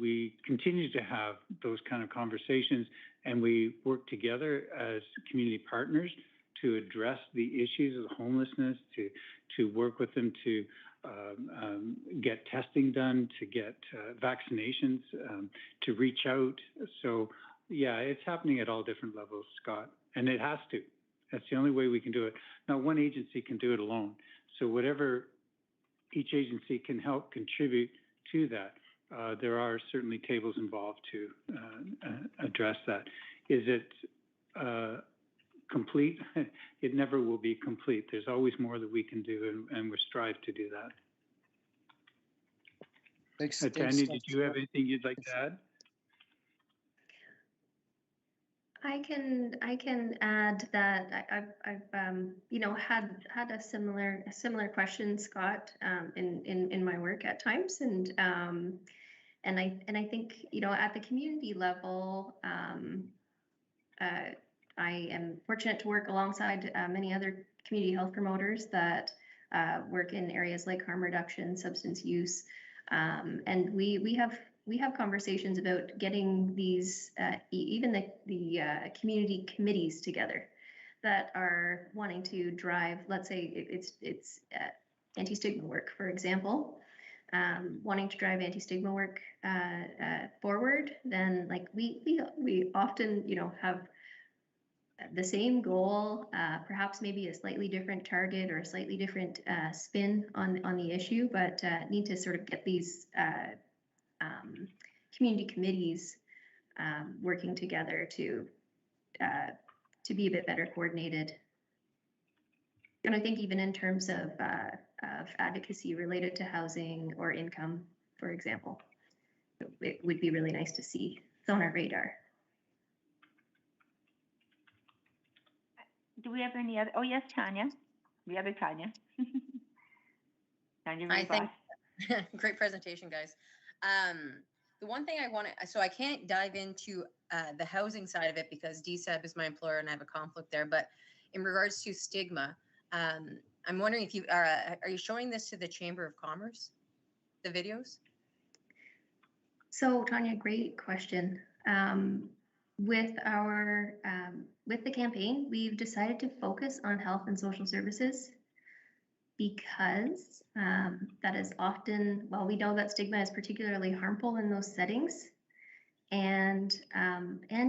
we continue to have those kind of conversations, and we work together as community partners to address the issues of homelessness, to work with them to get testing done, to get vaccinations, to reach out. So yeah, it's happening at all different levels, Scott, and it has to. That's the only way we can do it. Now, one agency can do it alone. So whatever each agency can help contribute to that, there are certainly tables involved to address that. Is it complete? It never will be complete. There's always more that we can do, and we strive to do that. Tanya, did you have anything you'd like to add? I can add that I've had a similar question, Scott, in my work at times, and I think at the community level, I am fortunate to work alongside many other community health promoters that work in areas like harm reduction, substance use, and we have conversations about getting these even the community committees together that are wanting to drive, let's say it's anti-stigma work, for example, wanting to drive anti-stigma work forward. Then like we often have the same goal, perhaps maybe a slightly different target or a slightly different spin on the issue, but need to sort of get these community committees working together to be a bit better coordinated. And I think even in terms of advocacy related to housing or income, for example, it would be really nice to see. It's on our radar. Do we have any other? Oh, yes, Tanya. The other Tanya. Tanya, I think great presentation, guys. The one thing I want to, so I can't dive into the housing side of it because DSAB is my employer and I have a conflict there. But in regards to stigma, I'm wondering if you are you showing this to the Chamber of Commerce, the videos? So Tanya, great question. With the campaign, we've decided to focus on health and social services because that is often, well, we know that stigma is particularly harmful in those settings, and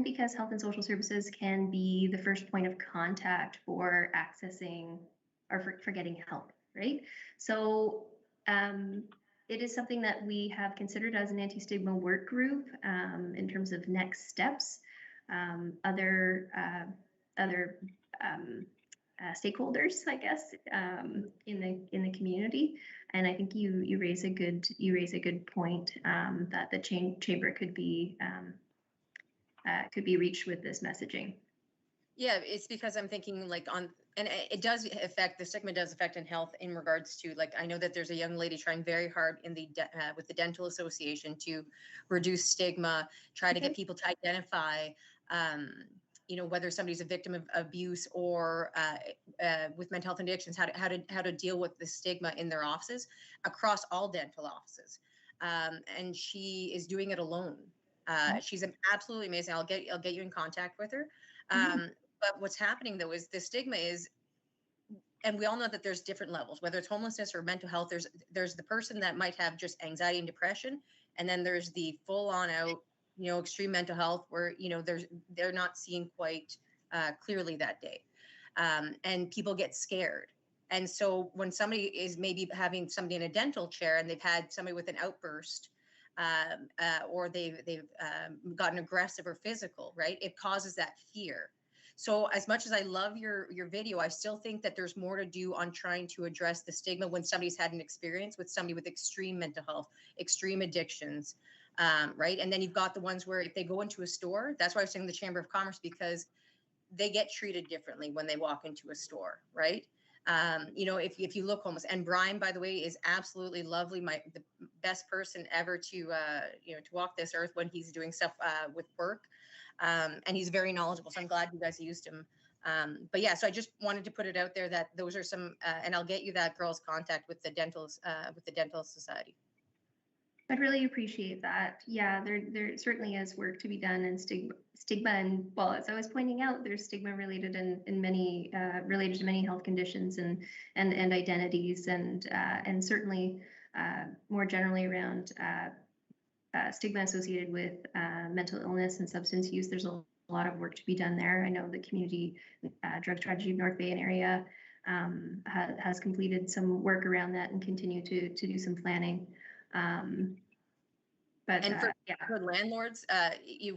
because health and social services can be the first point of contact for accessing or for getting help, right? So it is something that we have considered as an anti-stigma work group in terms of next steps. Other stakeholders, I guess, in the community, and I think you raise a good point that the chamber could be reached with this messaging. Yeah, it's because I'm thinking like and it does affect, the stigma does affect in health in regards to, like, I know that there's a young lady trying very hard in the with the Dental Association to reduce stigma, try to get people to identify whether somebody's a victim of abuse or with mental health addictions, how to deal with the stigma in their offices across all dental offices. And she is doing it alone. She's absolutely amazing. I'll get you in contact with her. But what's happening though is the stigma is and we all know that there's different levels, whether it's homelessness or mental health. There's the person that might have just anxiety and depression, and then there's the full on out, extreme mental health where they're not seeing quite clearly that day, and people get scared. And so when somebody is maybe having somebody in a dental chair and they've had somebody with an outburst, or they've gotten aggressive or physical, right? It causes that fear. So as much as I love your video, I still think that there's more to do on trying to address the stigma when somebody's had an experience with somebody with extreme mental health, extreme addictions, right? And then you've got the ones where if they go into a store, that's why I was saying the Chamber of Commerce, because they get treated differently when they walk into a store, right? If you look homeless, and Brian, by the way, is absolutely lovely, the best person ever to walk this earth when he's doing stuff with work, and he's very knowledgeable. So I'm glad you guys used him. But yeah, so I just wanted to put it out there that those are some, and I'll get you that girl's contact with the dental society. I'd really appreciate that. Yeah, there certainly is work to be done, and stigma, and well, as I was pointing out, there's stigma related in many related to many health conditions and identities, and certainly more generally around stigma associated with mental illness and substance use. There's a lot of work to be done there. I know the community drug strategy of North Bay and area has completed some work around that and continue to do some planning. For landlords,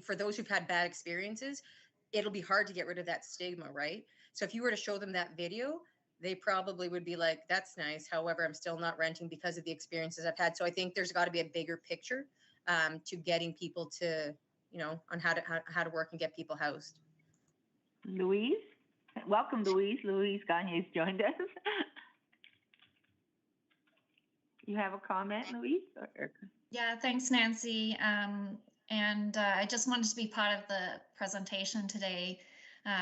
for those who've had bad experiences, it'll be hard to get rid of that stigma, right? So if you were to show them that video, they probably would be like, that's nice. However, I'm still not renting because of the experiences I've had. So I think there's got to be a bigger picture to getting people to, on how to work and get people housed. Louise? Welcome, Louise. Louise Gagne's joined us. You have a comment, Louise? Yeah, thanks, Nancy. And I just wanted to be part of the presentation today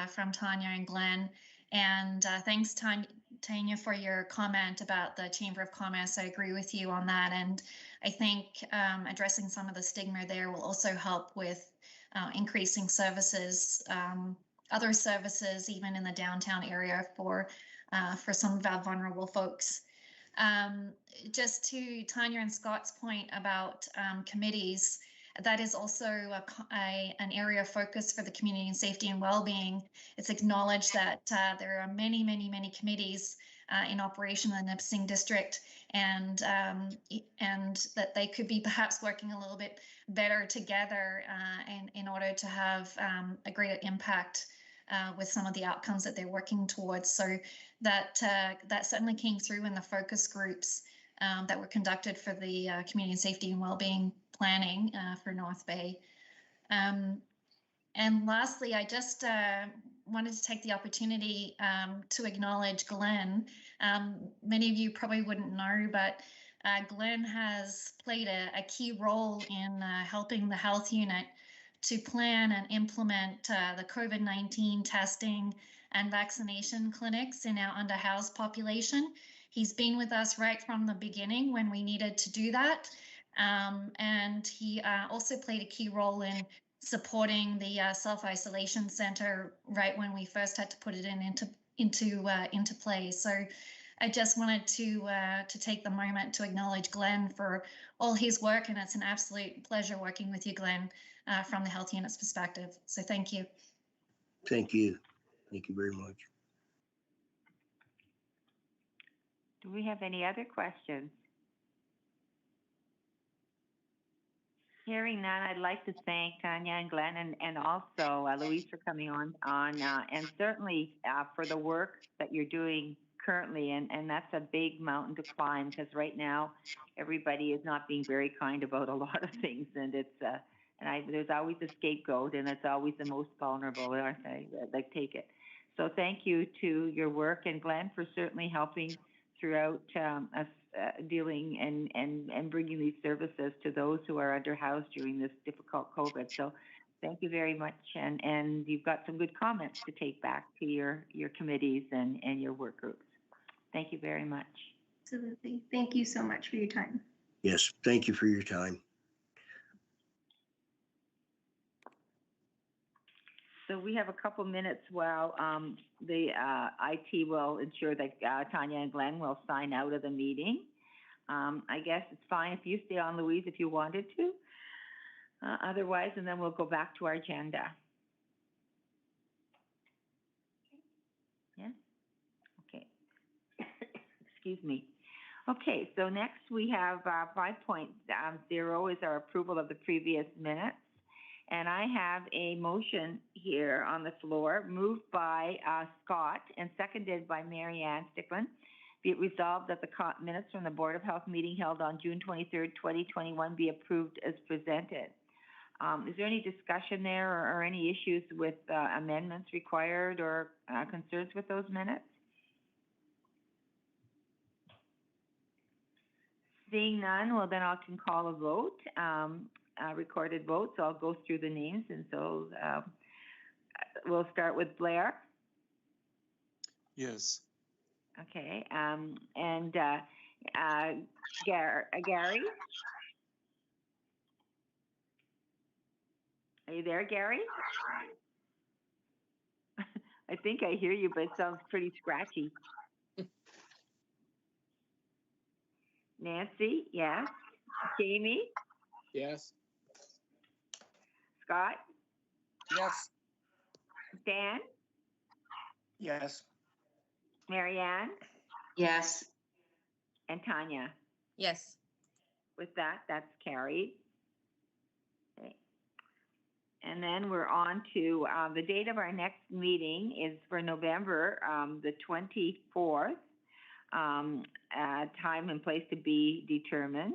from Tanya and Glenn. And thanks, Tanya, for your comment about the Chamber of Commerce. I agree with you on that. And I think addressing some of the stigma there will also help with increasing services, other services, even in the downtown area for some of our vulnerable folks. Just to Tanya and Scott's point about committees, that is also an area of focus for the community and safety and well-being. It's acknowledged that there are many committees in operation in the Nipissing district, and that they could be perhaps working a little bit better together in order to have a greater impact with some of the outcomes that they're working towards. So that certainly came through in the focus groups that were conducted for the community and safety and wellbeing planning for North Bay. And lastly, I just wanted to take the opportunity to acknowledge Glenn. Many of you probably wouldn't know, but Glenn has played a key role in helping the health unit to plan and implement the COVID-19 testing and vaccination clinics in our underhoused population. He's been with us right from the beginning when we needed to do that. And he also played a key role in supporting the self-isolation center right when we first had to put it into play. So I just wanted to take the moment to acknowledge Glenn for all his work, and it's an absolute pleasure working with you, Glenn, from the health unit's perspective. So thank you. Thank you. Thank you very much. Do we have any other questions? Hearing none, I'd like to thank Tanya and Glenn and also Louise for coming on and certainly for the work that you're doing currently. And that's a big mountain to climb, because right now everybody is not being very kind about a lot of things. And it's there's always a scapegoat, and it's always the most vulnerable, aren't they? Like, take it. So thank you to your work, and Glenn for certainly helping throughout us dealing and bringing these services to those who are underhoused during this difficult COVID. So thank you very much. And you've got some good comments to take back to your committees and your work groups. Thank you very much. Absolutely. Thank you so much for your time. Yes, thank you for your time. So we have a couple minutes while the IT will ensure that Tanya and Glenn will sign out of the meeting. I guess it's fine if you stay on, Louise, if you wanted to. Otherwise, and then we'll go back to our agenda. Yeah? Okay. Excuse me. Okay, so next we have 5.0 is our approval of the previous minutes. And I have a motion here on the floor, moved by Scott and seconded by Mary Ann Stickland. Be it resolved that the minutes from the Board of Health meeting held on June 23rd, 2021 be approved as presented. Is there any discussion there or any issues with amendments required or concerns with those minutes? Seeing none, well then I can call a vote, recorded vote, so I'll go through the names, and so we'll start with Blair. Yes. Okay, and Gary? Are you there, Gary? I think I hear you, but it sounds pretty scratchy. Nancy, yes. Jamie? Yes. Scott? Yes. Dan? Yes. Mary Ann? Yes. And Tanya? Yes. With that, that's carried. Okay. And then we're on to the date of our next meeting is for November the 24th. Time and place to be determined.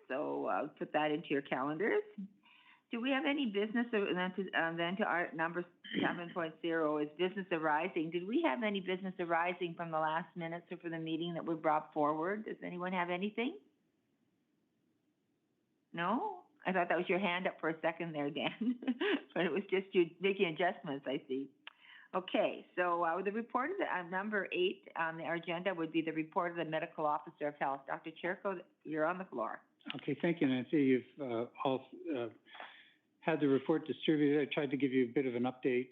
So I'll put that into your calendars. Do we have any business, then to our number 7.0 is business arising. Did we have any business arising from the last minutes or for the meeting that were brought forward? Does anyone have anything? No? I thought that was your hand up for a second there, Dan, but it was just you making adjustments, I see. Okay, so the report of number 8 on our agenda would be the report of the Medical Officer of Health. Dr. Chirko, you're on the floor. Okay, thank you, Nancy. You've all had the report distributed. I tried to give you a bit of an update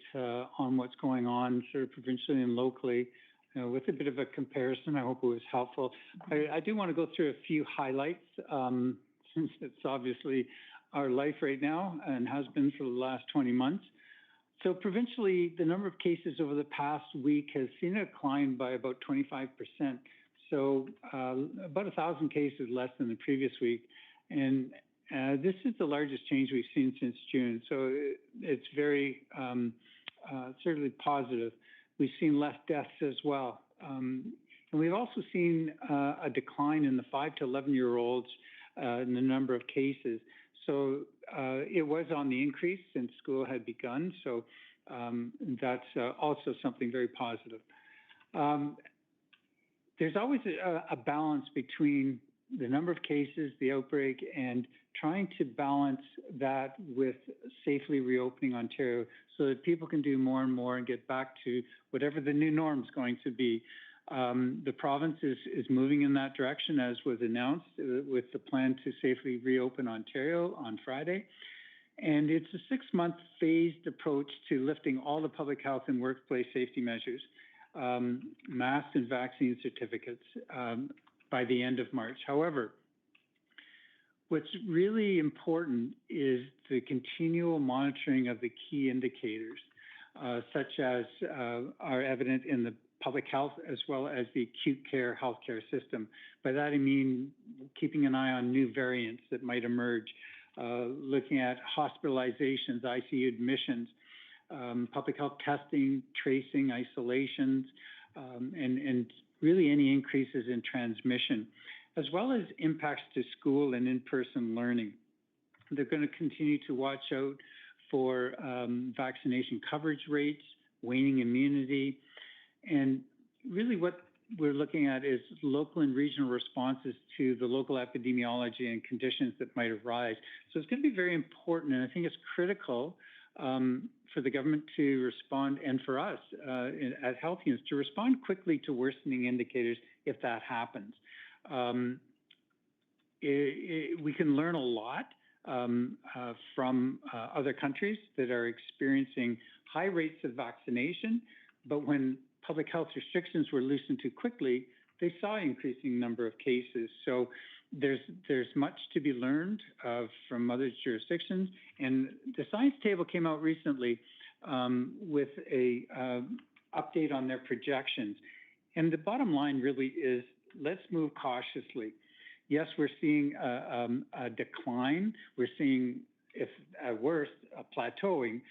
on what's going on sort of provincially and locally with a bit of a comparison. I hope it was helpful. I do want to go through a few highlights since it's obviously our life right now and has been for the last 20 months. So provincially, the number of cases over the past week has seen a decline by about 25%. So about 1,000 cases less than the previous week. And this is the largest change we've seen since June. So it's very certainly positive. We've seen less deaths as well. And we've also seen a decline in the 5 to 11-year-olds in the number of cases. So it was on the increase since school had begun. So that's also something very positive. There's always a balance between the number of cases, the outbreak, and trying to balance that with safely reopening Ontario so that people can do more and more and get back to whatever the new norm is going to be. The province is moving in that direction, as was announced, with the plan to safely reopen Ontario on Friday. And it's a 6-month phased approach to lifting all the public health and workplace safety measures, masks and vaccine certificates by the end of March. However, what's really important is the continual monitoring of the key indicators, such as are evident in the public health as well as the acute care healthcare system. By that I mean keeping an eye on new variants that might emerge, looking at hospitalizations, ICU admissions, public health testing, tracing, isolations, and really any increases in transmission, as well as impacts to school and in-person learning. They're going to continue to watch out for vaccination coverage rates, waning immunity, and really what we're looking at is local and regional responses to the local epidemiology and conditions that might arise. So it's going to be very important, and I think it's critical for the government to respond, and for us at Health Units to respond quickly to worsening indicators if that happens. We can learn a lot from other countries that are experiencing high rates of vaccination, but when public health restrictions were loosened too quickly, they saw an increasing number of cases. So there's much to be learned from other jurisdictions. And the Science Table came out recently with a update on their projections. And the bottom line really is, let's move cautiously. Yes, we're seeing a decline. We're seeing, if at worst, a plateauing.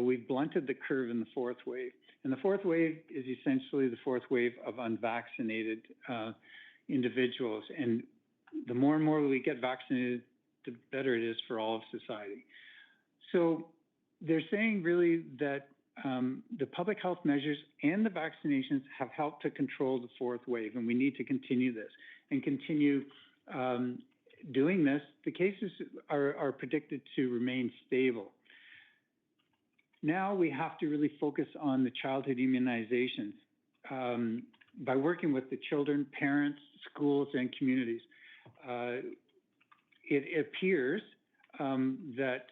We've blunted the curve in the fourth wave. And the fourth wave is essentially the fourth wave of unvaccinated individuals. And the more and more we get vaccinated, the better it is for all of society. So they're saying really that the public health measures and the vaccinations have helped to control the fourth wave, and we need to continue this and continue doing this. The cases are predicted to remain stable. Now we have to really focus on the childhood immunizations by working with the children, parents, schools, and communities. It appears that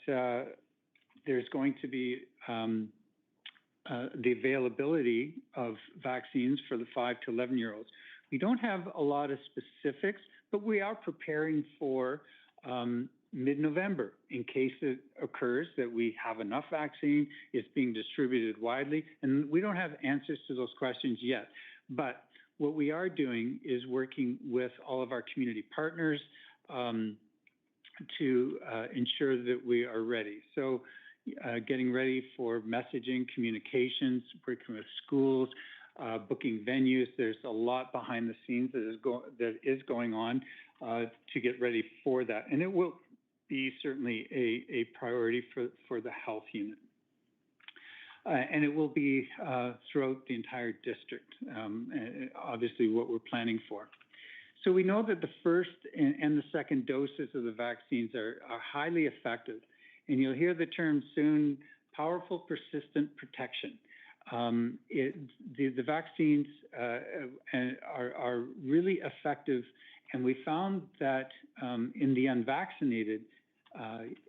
there's going to be the availability of vaccines for the 5 to 11-year-olds. We don't have a lot of specifics, but we are preparing for mid-November in case it occurs that we have enough vaccine, it's being distributed widely, and we don't have answers to those questions yet. But what we are doing is working with all of our community partners to ensure that we are ready. So getting ready for messaging, communications, working with schools, booking venues. There's a lot behind the scenes that is going on to get ready for that. And it will be certainly a priority for the health unit. And it will be throughout the entire district, obviously what we're planning for. So we know that the first and the second doses of the vaccines are highly effective. And you'll hear the term soon, powerful, persistent protection. The vaccines are really effective. And we found that in the unvaccinated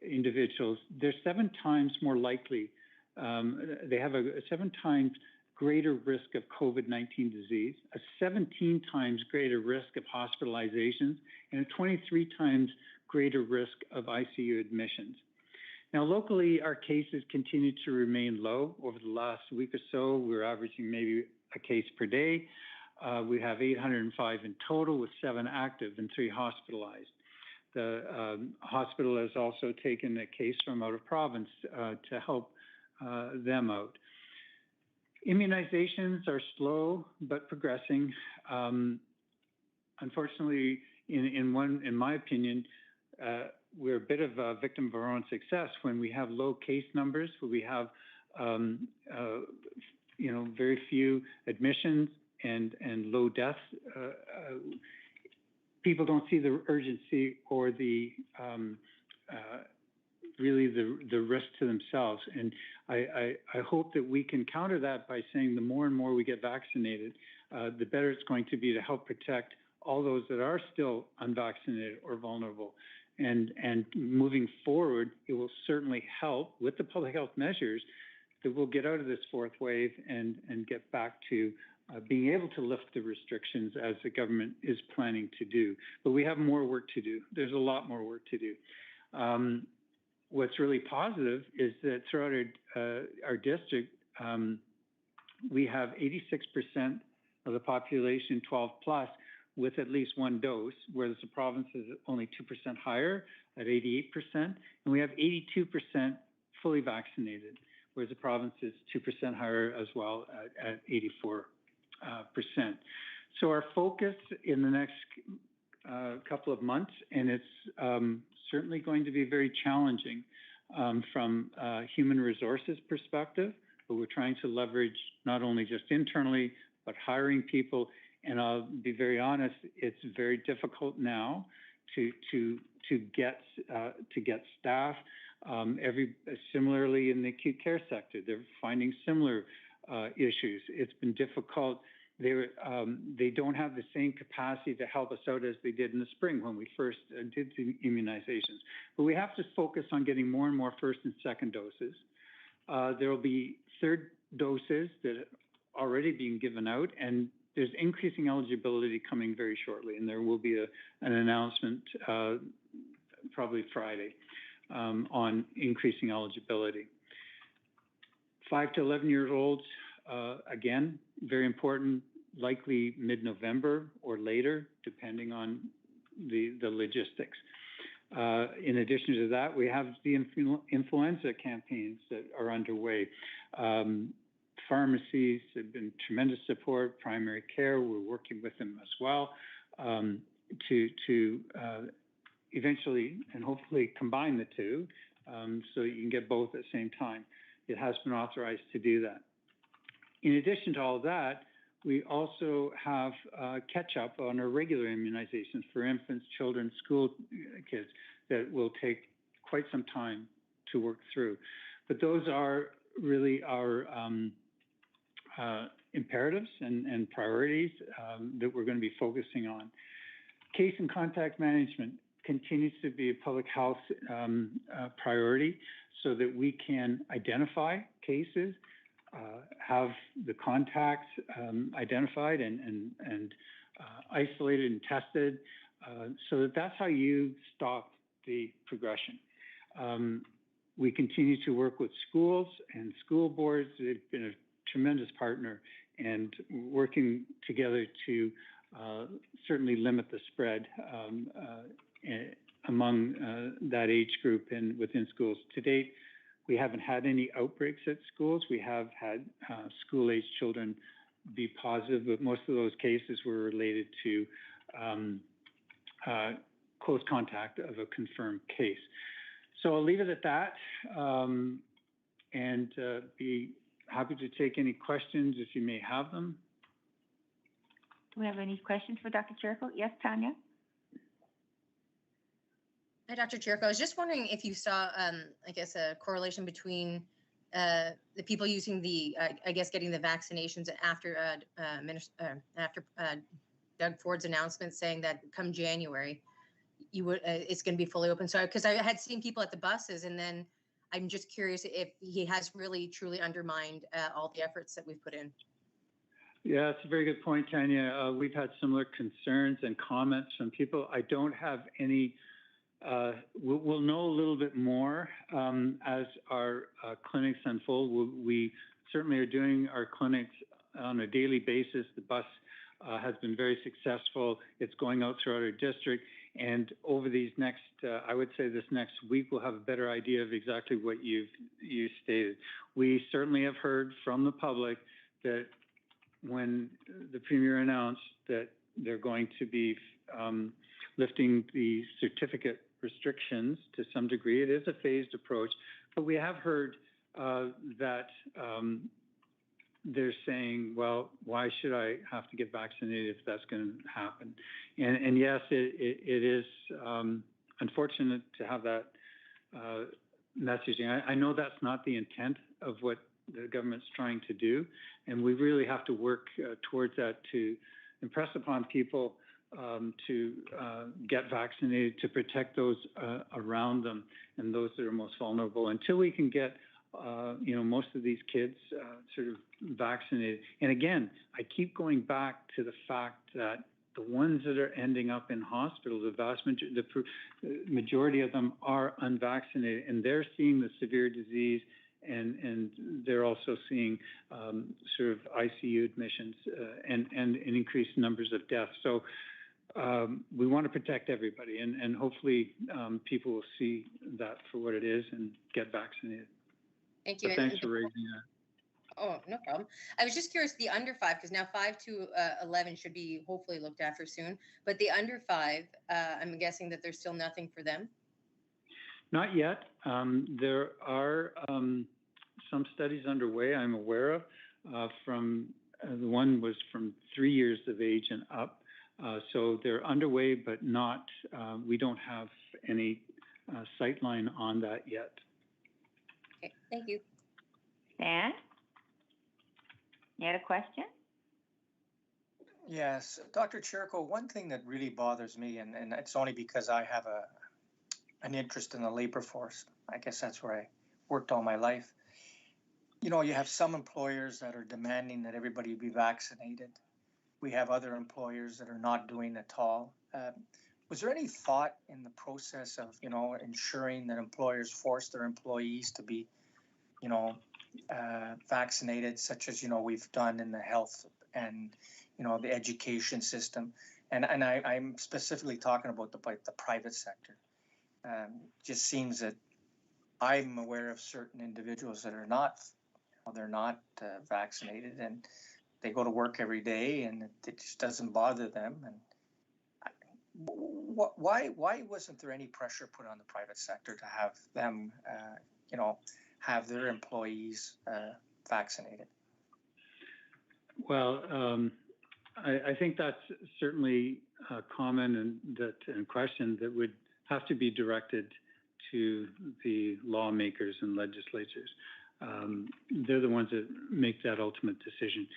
individuals, they're 7 times more likely. They have a 7 times greater risk of COVID-19 disease, a 17 times greater risk of hospitalizations, and a 23 times greater risk of ICU admissions. Now, locally, our cases continue to remain low. Over the last week or so, we're averaging maybe a case per day. We have 805 in total, with 7 active and 3 hospitalized. The hospital has also taken a case from out of province to help them out. Immunizations are slow but progressing. Unfortunately, in my opinion, we're a bit of a victim of our own success when we have low case numbers, where we have very few admissions and low deaths. People don't see the urgency or the really the risk to themselves. And I hope that we can counter that by saying the more and more we get vaccinated, the better it's going to be to help protect all those that are still unvaccinated or vulnerable. And moving forward, it will certainly help with the public health measures that we'll get out of this fourth wave and get back to being able to lift the restrictions as the government is planning to do. But we have more work to do. There's a lot more work to do. What's really positive is that throughout our district, we have 86% of the population 12 plus with at least 1 dose, whereas the province is only 2% higher at 88%. And we have 82% fully vaccinated, whereas the province is 2% higher as well at 84%. So our focus in the next couple of months, and it's certainly going to be very challenging from a human resources perspective, but we're trying to leverage not only just internally, but hiring people. And I'll be very honest, it's very difficult now to get staff. Similarly in the acute care sector, they're finding similar issues. It's been difficult they don't have the same capacity to help us out as they did in the spring when we first did the immunizations. But we have to focus on getting more and more first and second doses. There will be third doses that are already being given out, and there's increasing eligibility coming very shortly, and there will be an announcement probably Friday on increasing eligibility. 5 to 11-year-olds, again, very important, likely mid-November or later, depending on the logistics. In addition to that, we have the influenza campaigns that are underway. Pharmacies have been tremendous support, primary care, we're working with them as well to eventually and hopefully combine the two so you can get both at the same time. It has been authorized to do that. In addition to all that, we also have catch-up on our regular immunizations for infants, children, school kids that will take quite some time to work through. But those are really our imperatives and priorities that we're going to be focusing on. Case and contact management continues to be a public health priority so that we can identify cases, have the contacts identified and isolated and tested, so that that's how you stop the progression. We continue to work with schools and school boards. They've been a tremendous partner and working together to certainly limit the spread among that age group and within schools. To date, we haven't had any outbreaks at schools. We have had school-age children be positive, but most of those cases were related to close contact of a confirmed case. So I'll leave it at that and be happy to take any questions if you may have them. Do we have any questions for Dr. Chirico? Yes, Tanya? Hi, Dr. Chirico. I was just wondering if you saw, I guess, a correlation between the people using the, I guess, getting the vaccinations after Doug Ford's announcement saying that come January, it's going to be fully open. So, because I had seen people at the buses, and then I'm just curious if he has really truly undermined all the efforts that we've put in. Yeah, it's a very good point, Tanya. We've had similar concerns and comments from people. I don't have any. We'll know a little bit more as our clinics unfold. We certainly are doing our clinics on a daily basis. The bus has been very successful. It's going out throughout our district. And over these next, I would say this next week, we'll have a better idea of exactly what you stated. We certainly have heard from the public that when the Premier announced that they're going to be lifting the certificate restrictions to some degree, it is a phased approach, but we have heard that they're saying, well, why should I have to get vaccinated if that's going to happen? And yes, it is unfortunate to have that messaging. I know that's not the intent of what the government's trying to do, and we really have to work towards that to impress upon people to get vaccinated, to protect those around them and those that are most vulnerable until we can get most of these kids sort of vaccinated. And again, I keep going back to the fact that the ones that are ending up in hospital, the vast majority of them are unvaccinated, and they're seeing the severe disease, and they're also seeing sort of ICU admissions and increased numbers of deaths. So we want to protect everybody, and hopefully people will see that for what it is and get vaccinated. Thank you. So thanks for raising that. Oh, no problem. I was just curious, the under 5, because now 5 to 11 should be hopefully looked after soon, but the under 5, I'm guessing that there's still nothing for them? Not yet. There are some studies underway I'm aware of. From the one was from 3 years of age and up. So they're underway, but not. We don't have any sight line on that yet. Okay, thank you. Dan, you had a question? Yes, Dr. Chirico, one thing that really bothers me, and it's only because I have an interest in the labor force. I guess that's where I worked all my life. You know, you have some employers that are demanding that everybody be vaccinated. We have other employers that are not doing it at all. Was there any thought in the process of, you know, ensuring that employers force their employees to be, you know, vaccinated, such as, you know, we've done in the health and, you know, the education system? And I'm specifically talking about the private sector. Just seems that I'm aware of certain individuals that are not, well, they're not vaccinated, and they go to work every day, and it just doesn't bother them. And why wasn't there any pressure put on the private sector to have them, you know, have their employees vaccinated? Well, I think that's certainly a comment and question that would have to be directed to the lawmakers and legislatures. They're the ones that make that ultimate decision.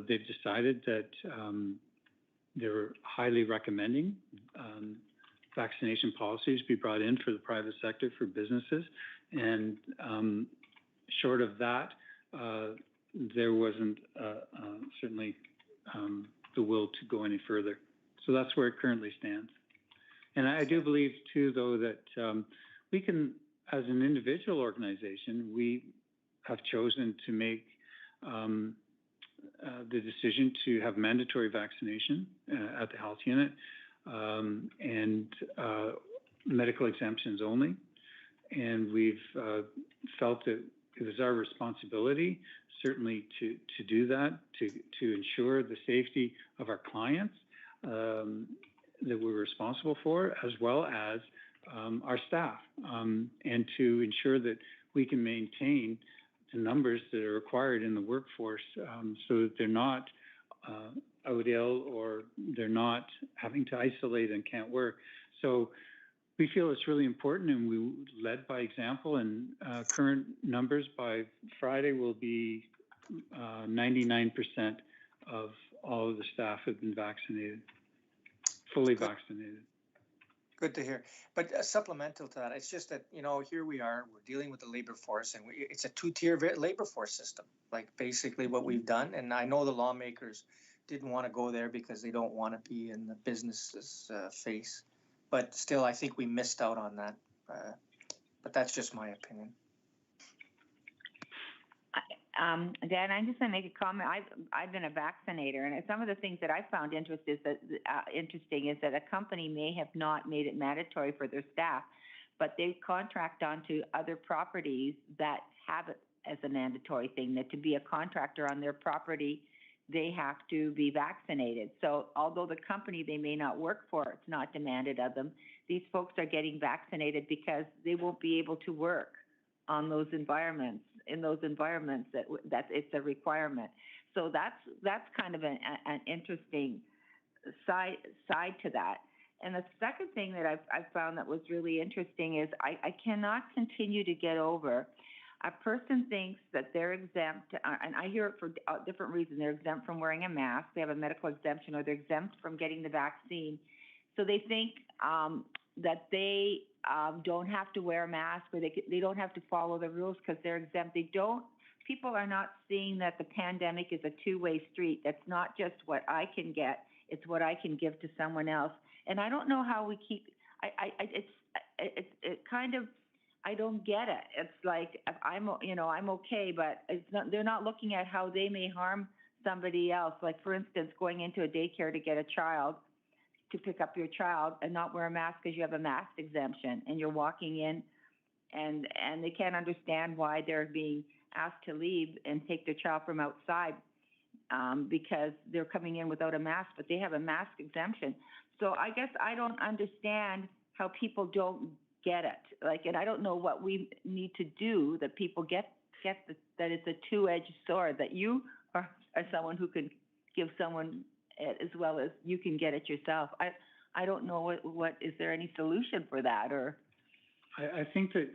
They've decided that they're highly recommending vaccination policies be brought in for the private sector, for businesses. And short of that, there wasn't certainly the will to go any further. So that's where it currently stands. And I do believe too, though, that we can, as an individual organization, we have chosen to make the decision to have mandatory vaccination at the health unit and medical exemptions only. And we've felt that it was our responsibility, certainly, to do that, to ensure the safety of our clients that we're responsible for, as well as our staff, and to ensure that we can maintain the numbers that are required in the workforce so that they're not out ill or they're not having to isolate and can't work. So we feel it's really important, and we led by example, and current numbers by Friday will be 99% of all of the staff have been vaccinated, fully vaccinated. Good to hear. But supplemental to that, it's just that, you know, here we are, we're dealing with the labor force, and it's a two-tier labor force system, like basically what we've done. And I know the lawmakers didn't want to go there because they don't want to be in the business's face. But still, I think we missed out on that. But that's just my opinion. Dan, I'm just going to make a comment. I've been a vaccinator, and some of the things that I found interesting is that a company may have not made it mandatory for their staff, but they contract onto other properties that have it as a mandatory thing, that to be a contractor on their property, they have to be vaccinated. So although the company they may not work for, it's not demanded of them, these folks are getting vaccinated because they won't be able to work on those environments, in those environments that it's a requirement. So that's kind of an interesting side to that. And the second thing that I've found that was really interesting is I cannot continue to get over a person thinks that they're exempt, and I hear it for different reasons. They're exempt from wearing a mask, they have a medical exemption, or they're exempt from getting the vaccine. So they think that they don't have to wear a mask, or they don't have to follow the rules because they're exempt. People are not seeing that the pandemic is a two-way street. That's not just what I can get, it's what I can give to someone else. And I don't know how we keep, it kind of, I don't get it. It's like, I'm okay, but it's not, they're not looking at how they may harm somebody else. Like, for instance, going into a daycare to get a child, to pick up your child and not wear a mask because you have a mask exemption, and you're walking in and they can't understand why they're being asked to leave and take their child from outside because they're coming in without a mask, but they have a mask exemption. So I guess I don't understand how people don't get it. Like, and I don't know what we need to do that people get that it's a two-edged sword, that you are someone who can give someone it as well as you can get it yourself. I don't know what is there any solution for that? Or I think that,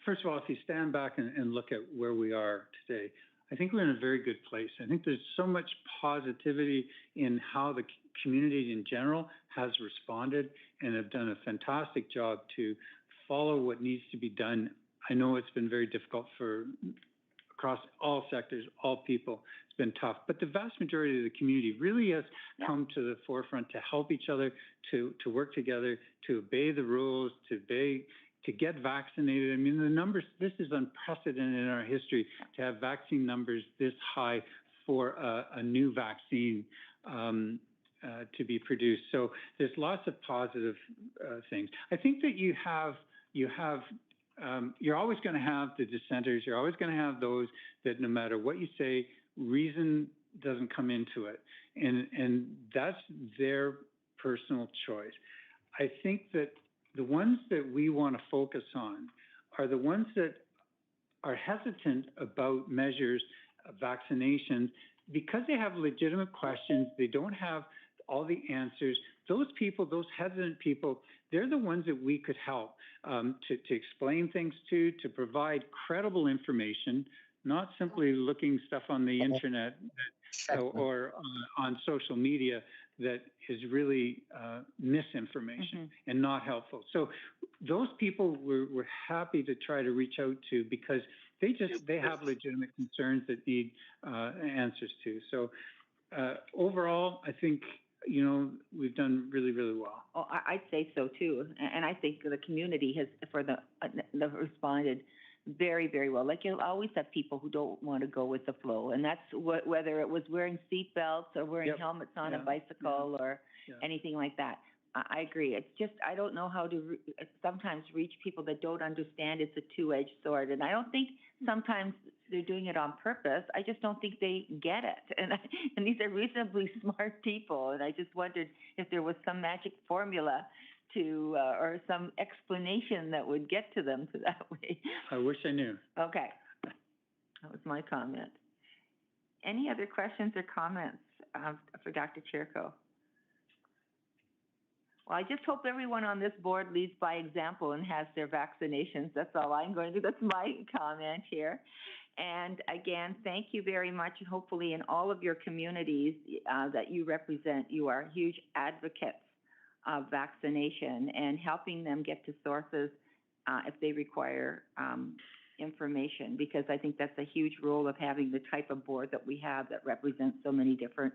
first of all, if you stand back and look at where we are today, I think we're in a very good place. I think there's so much positivity in how the community in general has responded and have done a fantastic job to follow what needs to be done. I know it's been very difficult across all sectors, all people. It's been tough, but the vast majority of the community really has come to the forefront to help each other, to work together, to obey the rules, to get vaccinated. I mean, the numbers, this is unprecedented in our history to have vaccine numbers this high for a new vaccine to be produced. So there's lots of positive things. I think that you're always going to have the dissenters. You're always going to have those that no matter what you say, reason doesn't come into it. And that's their personal choice. I think that the ones that we want to focus on are the ones that are hesitant about measures, vaccinations, because they have legitimate questions. They don't have all the answers. Those people, those hesitant people, they're the ones that we could help to explain things to provide credible information, not simply looking stuff on the internet or on social media that is really misinformation and not helpful. So those people we're happy to try to reach out to because they have legitimate concerns that need answers to. So overall, I think, you know, we've done really, really well. Oh, I'd say so too. And I think the community has responded very, very well. Like, you'll always have people who don't want to go with the flow. And that's whether it was wearing seat belts or wearing helmets on a bicycle or anything like that. I agree. It's just, I don't know how to sometimes reach people that don't understand it's a two-edged sword. And I don't think sometimes they're doing it on purpose. I just don't think they get it. And these are reasonably smart people. And I just wondered if there was some magic formula to, or some explanation that would get to them to that way. I wish I knew. Okay. That was my comment. Any other questions or comments for Dr. Chirko? Well, I just hope everyone on this board leads by example and has their vaccinations. That's all I'm going to do. That's my comment here. And again, thank you very much. Hopefully in all of your communities that you represent, you are huge advocates of vaccination and helping them get to sources if they require information, because I think that's a huge role of having the type of board that we have that represents so many different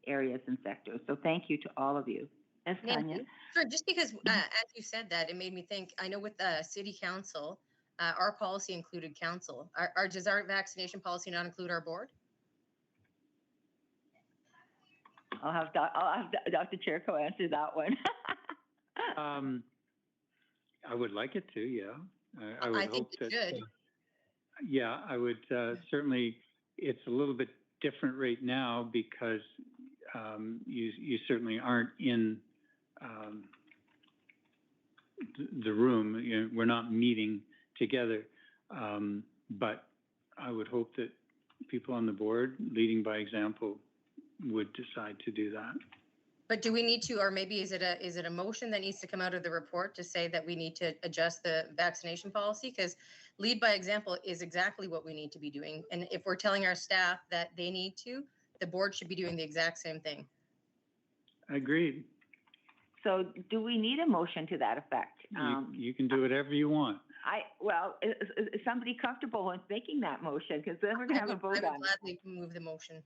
areas and sectors. So thank you to all of you. Yes, Tanya? Sure, just because as you said that, it made me think, I know with the city council, our policy included council. Does our vaccination policy not include our board? I'll have Dr. Chirko answer that one. I would like it to, yeah. I would I think hope it should. Yeah, I would certainly. It's a little bit different right now because you certainly aren't in the room. You know, we're not meeting together, but I would hope that people on the board, leading by example, would decide to do that. But do we need to, or maybe is it a motion that needs to come out of the report to say that we need to adjust the vaccination policy? Because lead by example is exactly what we need to be doing. And if we're telling our staff that they need to, the board should be doing the exact same thing. Agreed. So do we need a motion to that effect? You can do whatever you want. Is somebody comfortable with making that motion? Because then we're going to have a vote on it. I would gladly move the motion.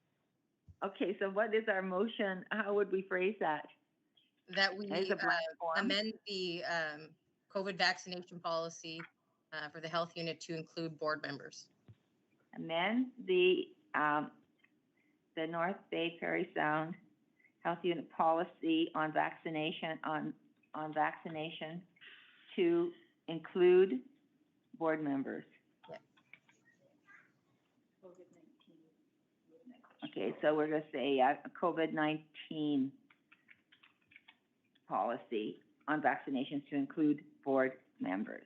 Okay, so what is our motion? How would we phrase that? That we amend the COVID vaccination policy for the health unit to include board members. Amend the North Bay Prairie Sound Health Unit policy on vaccination vaccination to include board members. Okay, so we're going to say COVID-19 policy on vaccinations to include board members.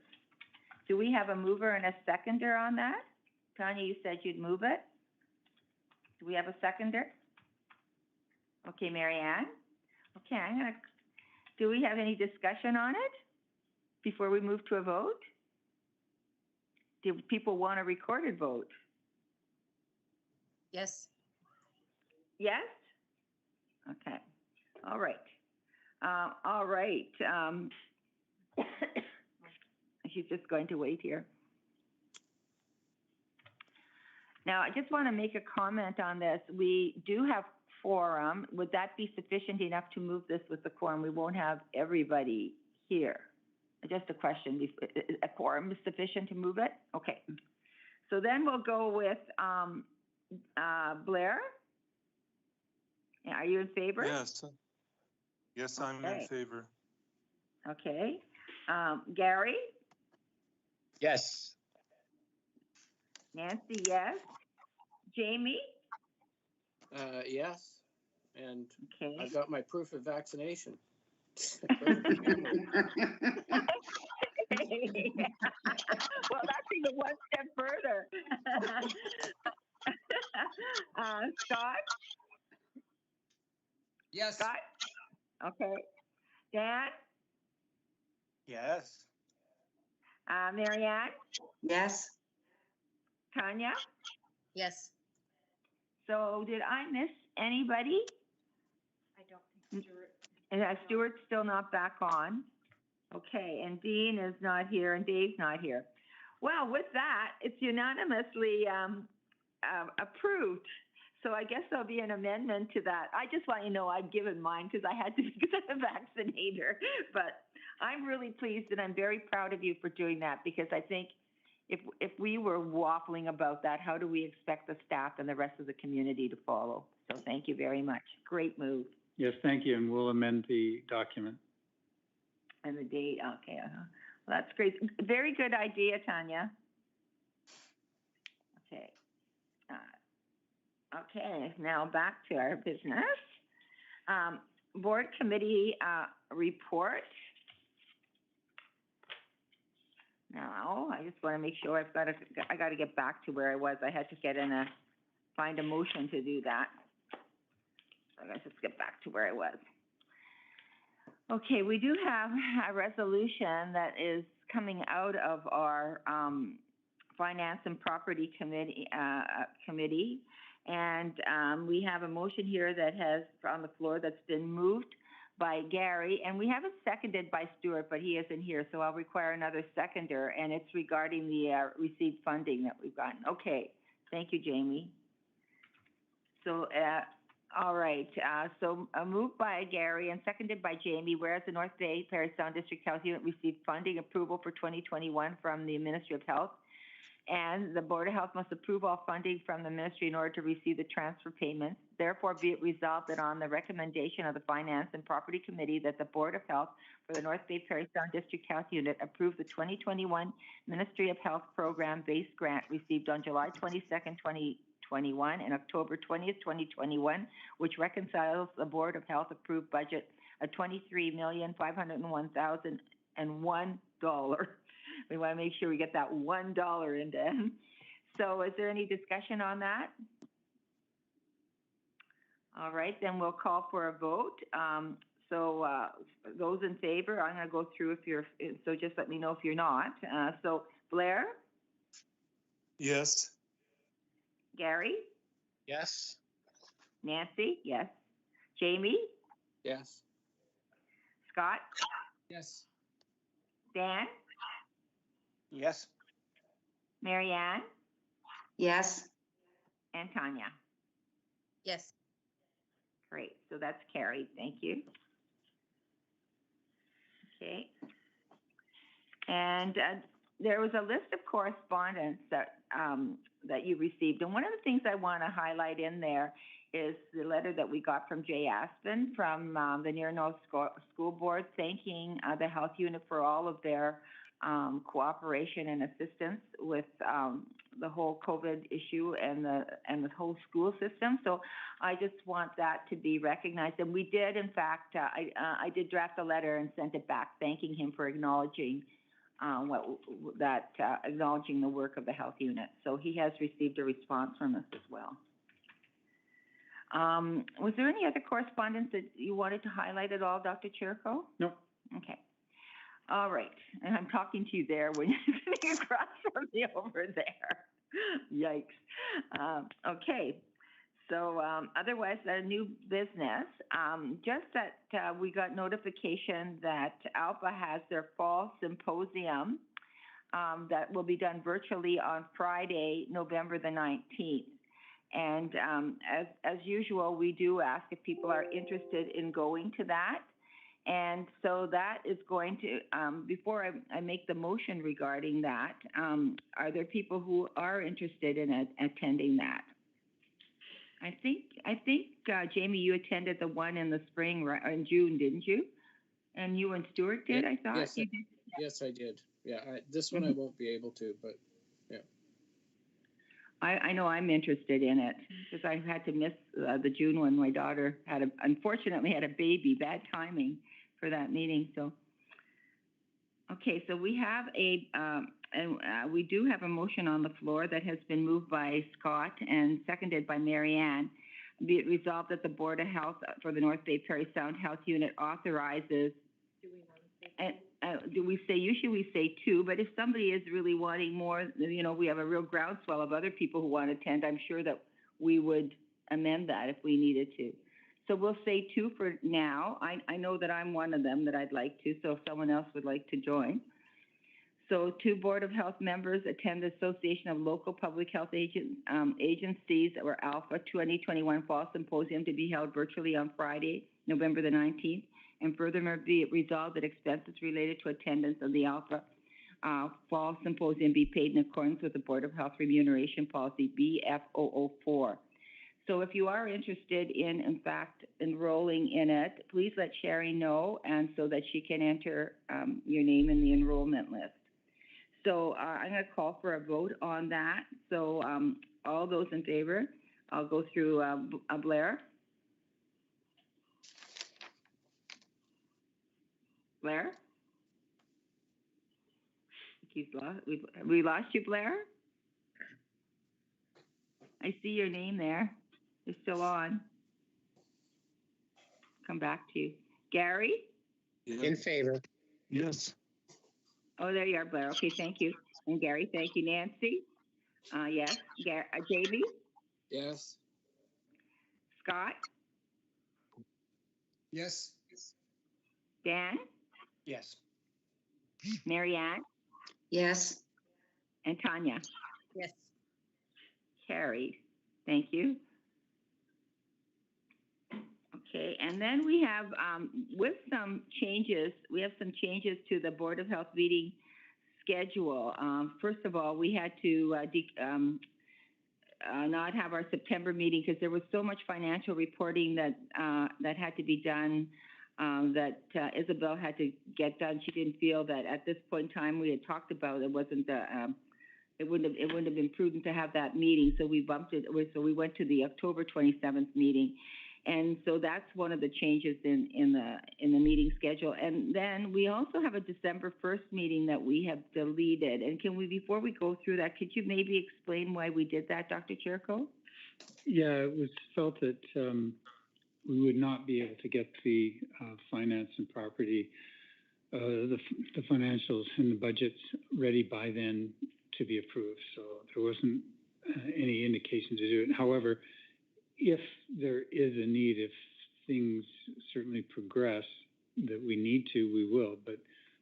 Do we have a mover and a seconder on that? Tanya, you said you'd move it. Do we have a seconder? Okay, Mary Ann. Okay, do we have any discussion on it before we move to a vote? Do people want a recorded vote? Yes. Yes? Okay, all right. All right. She's just going to wait here. Now, I just want to make a comment on this. We do have quorum. Would that be sufficient enough to move this with the quorum? We won't have everybody here. Just a question, a quorum is sufficient to move it? Okay. So then we'll go with Blair. Are you in favor? Yes. Yes, I'm in favor. Okay. Gary? Yes. Nancy, yes. Jamie? Yes. And okay. I've got my proof of vaccination. Well, that's even one step further. Scott? Yes. Scott? Okay. Dan? Yes. Marianne? Yes. Tanya? Yes. So did I miss anybody? I don't think Stuart. And Stuart's still not back on. Okay, and Dean is not here and Dave's not here. Well, with that, it's unanimously approved. So I guess there'll be an amendment to that. I just want you to know I've given mine because I had to because I'm a vaccinator. But I'm really pleased and I'm very proud of you for doing that because I think if we were waffling about that, how do we expect the staff and the rest of the community to follow? So thank you very much. Great move. Yes, thank you, and we'll amend the document. And the date, okay. Well, that's great. Very good idea, Tanya. Okay. Okay, now back to our business. Board committee report. Now, I just want to make sure I got to get back to where I was. I had to find a motion to do that. So I guess let's get back to where I was. Okay, we do have a resolution that is coming out of our Finance and Property Committee, and we have a motion here that has on the floor that's been moved by Gary, and we have it seconded by Stuart, but he isn't here, so I'll require another seconder, and it's regarding the received funding that we've gotten. Okay, thank you, Jamie. So, all right, so moved by Gary and seconded by Jamie, whereas the North Bay Parry Sound District Health Unit received funding approval for 2021 from the Ministry of Health, and the Board of Health must approve all funding from the Ministry in order to receive the transfer payments. Therefore, be it resolved that on the recommendation of the Finance and Property Committee that the Board of Health for the North Bay Parry Sound District Health Unit approve the 2021 Ministry of Health Program-based grant received on July 22nd, 2021 and October 20th, 2021, which reconciles the Board of Health approved budget of $23,501,001. We want to make sure we get that $1 in there. So is there any discussion on that? All right, then we'll call for a vote. Those in favor, I'm going to go through so just let me know if you're not. So Blair? Yes. Gary? Yes. Nancy? Yes. Jamie? Yes. Scott? Yes. Dan? Yes. Marianne? Yes. And Tanya? Yes. Great, so that's carried, thank you. Okay. And there was a list of correspondence that you received, and one of the things I want to highlight in there is the letter that we got from Jay Aspen from the Near North School Board, thanking the health unit for all of their cooperation and assistance with the whole COVID issue and the whole school system. So I just want that to be recognized. And we did, in fact, I did draft a letter and sent it back, thanking him for acknowledging acknowledging the work of the health unit. So he has received a response from us as well. Was there any other correspondence that you wanted to highlight at all, Dr. Chirico? No. Okay. All right. And I'm talking to you there when you're sitting across from me over there. Yikes. Okay. So otherwise, new business, just that we got notification that ALPA has their fall symposium that will be done virtually on Friday, November the 19th. And as usual, we do ask if people are interested in going to that. And so that is going to, before I make the motion regarding that, are there people who are interested in attending that? I think Jamie, you attended the one in the spring, right, in June, didn't you? And you and Stuart did, I thought? Yes, you did? yes, I did. Yeah, this one I won't be able to, but yeah. I know I'm interested in it because I had to miss the June one. My daughter unfortunately had a baby, bad timing for that meeting. So, okay, so we have we do have a motion on the floor that has been moved by Scott and seconded by Marianne. Be it resolved that the Board of Health for the North Bay Parry Sound Health Unit authorizes. Do we say, usually we say 2, but if somebody is really wanting more, you know, we have a real groundswell of other people who want to attend, I'm sure that we would amend that if we needed to. So we'll say 2 for now. I know that I'm one of them that I'd like to, so if someone else would like to join. So 2 Board of Health members attend the Association of Local Public Health Agencies, or ALPHA 2021 Fall Symposium to be held virtually on Friday, November the 19th. And furthermore, be it resolved that expenses related to attendance of the ALPHA Fall Symposium be paid in accordance with the Board of Health Remuneration Policy BF004. So if you are interested in fact, enrolling in it, please let Sherry know, and so that she can enter your name in the enrollment list. So I'm going to call for a vote on that. So all those in favor, I'll go through Blair. Blair? We lost you, Blair? I see your name there. You're still on. Come back to you. Gary? In favor. Yes. Oh, there you are, Blair. Okay, thank you. And Gary, thank you. Nancy? Yes. Jamie? Yes. Scott? Yes. Dan? Yes. Marianne? Yes. And Tanya? Yes. Carried. Thank you. Okay, and then we have, with some changes, to the Board of Health meeting schedule. First of all, we had to not have our September meeting because there was so much financial reporting that had to be done, that Isabel had to get done. She didn't feel that at this point in time we had talked about it wasn't it wouldn't have been prudent to have that meeting, so we bumped it. So we went to the October 27th meeting. And so that's one of the changes in the meeting schedule. And then we also have a December 1st meeting that we have deleted. And can we, before we go through that, could you maybe explain why we did that, Dr. Chirico? Yeah, it was felt that we would not be able to get the finance and property, the financials and the budgets ready by then to be approved. So there wasn't any indication to do it. However, if there is a need, if things certainly progress that we need to, we will, but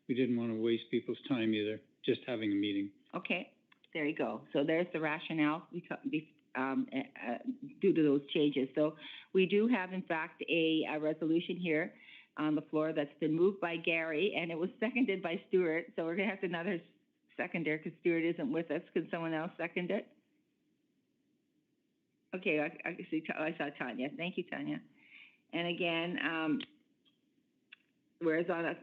we didn't want to waste people's time either, just having a meeting. Okay, there you go. So there's the rationale due to those changes. So we do have, in fact, a resolution here on the floor that's been moved by Gary, and it was seconded by Stuart. So we're going to have another seconder because Stuart isn't with us. Can someone else second it? Okay, I see. I saw Tanya. Thank you, Tanya. And again, whereas on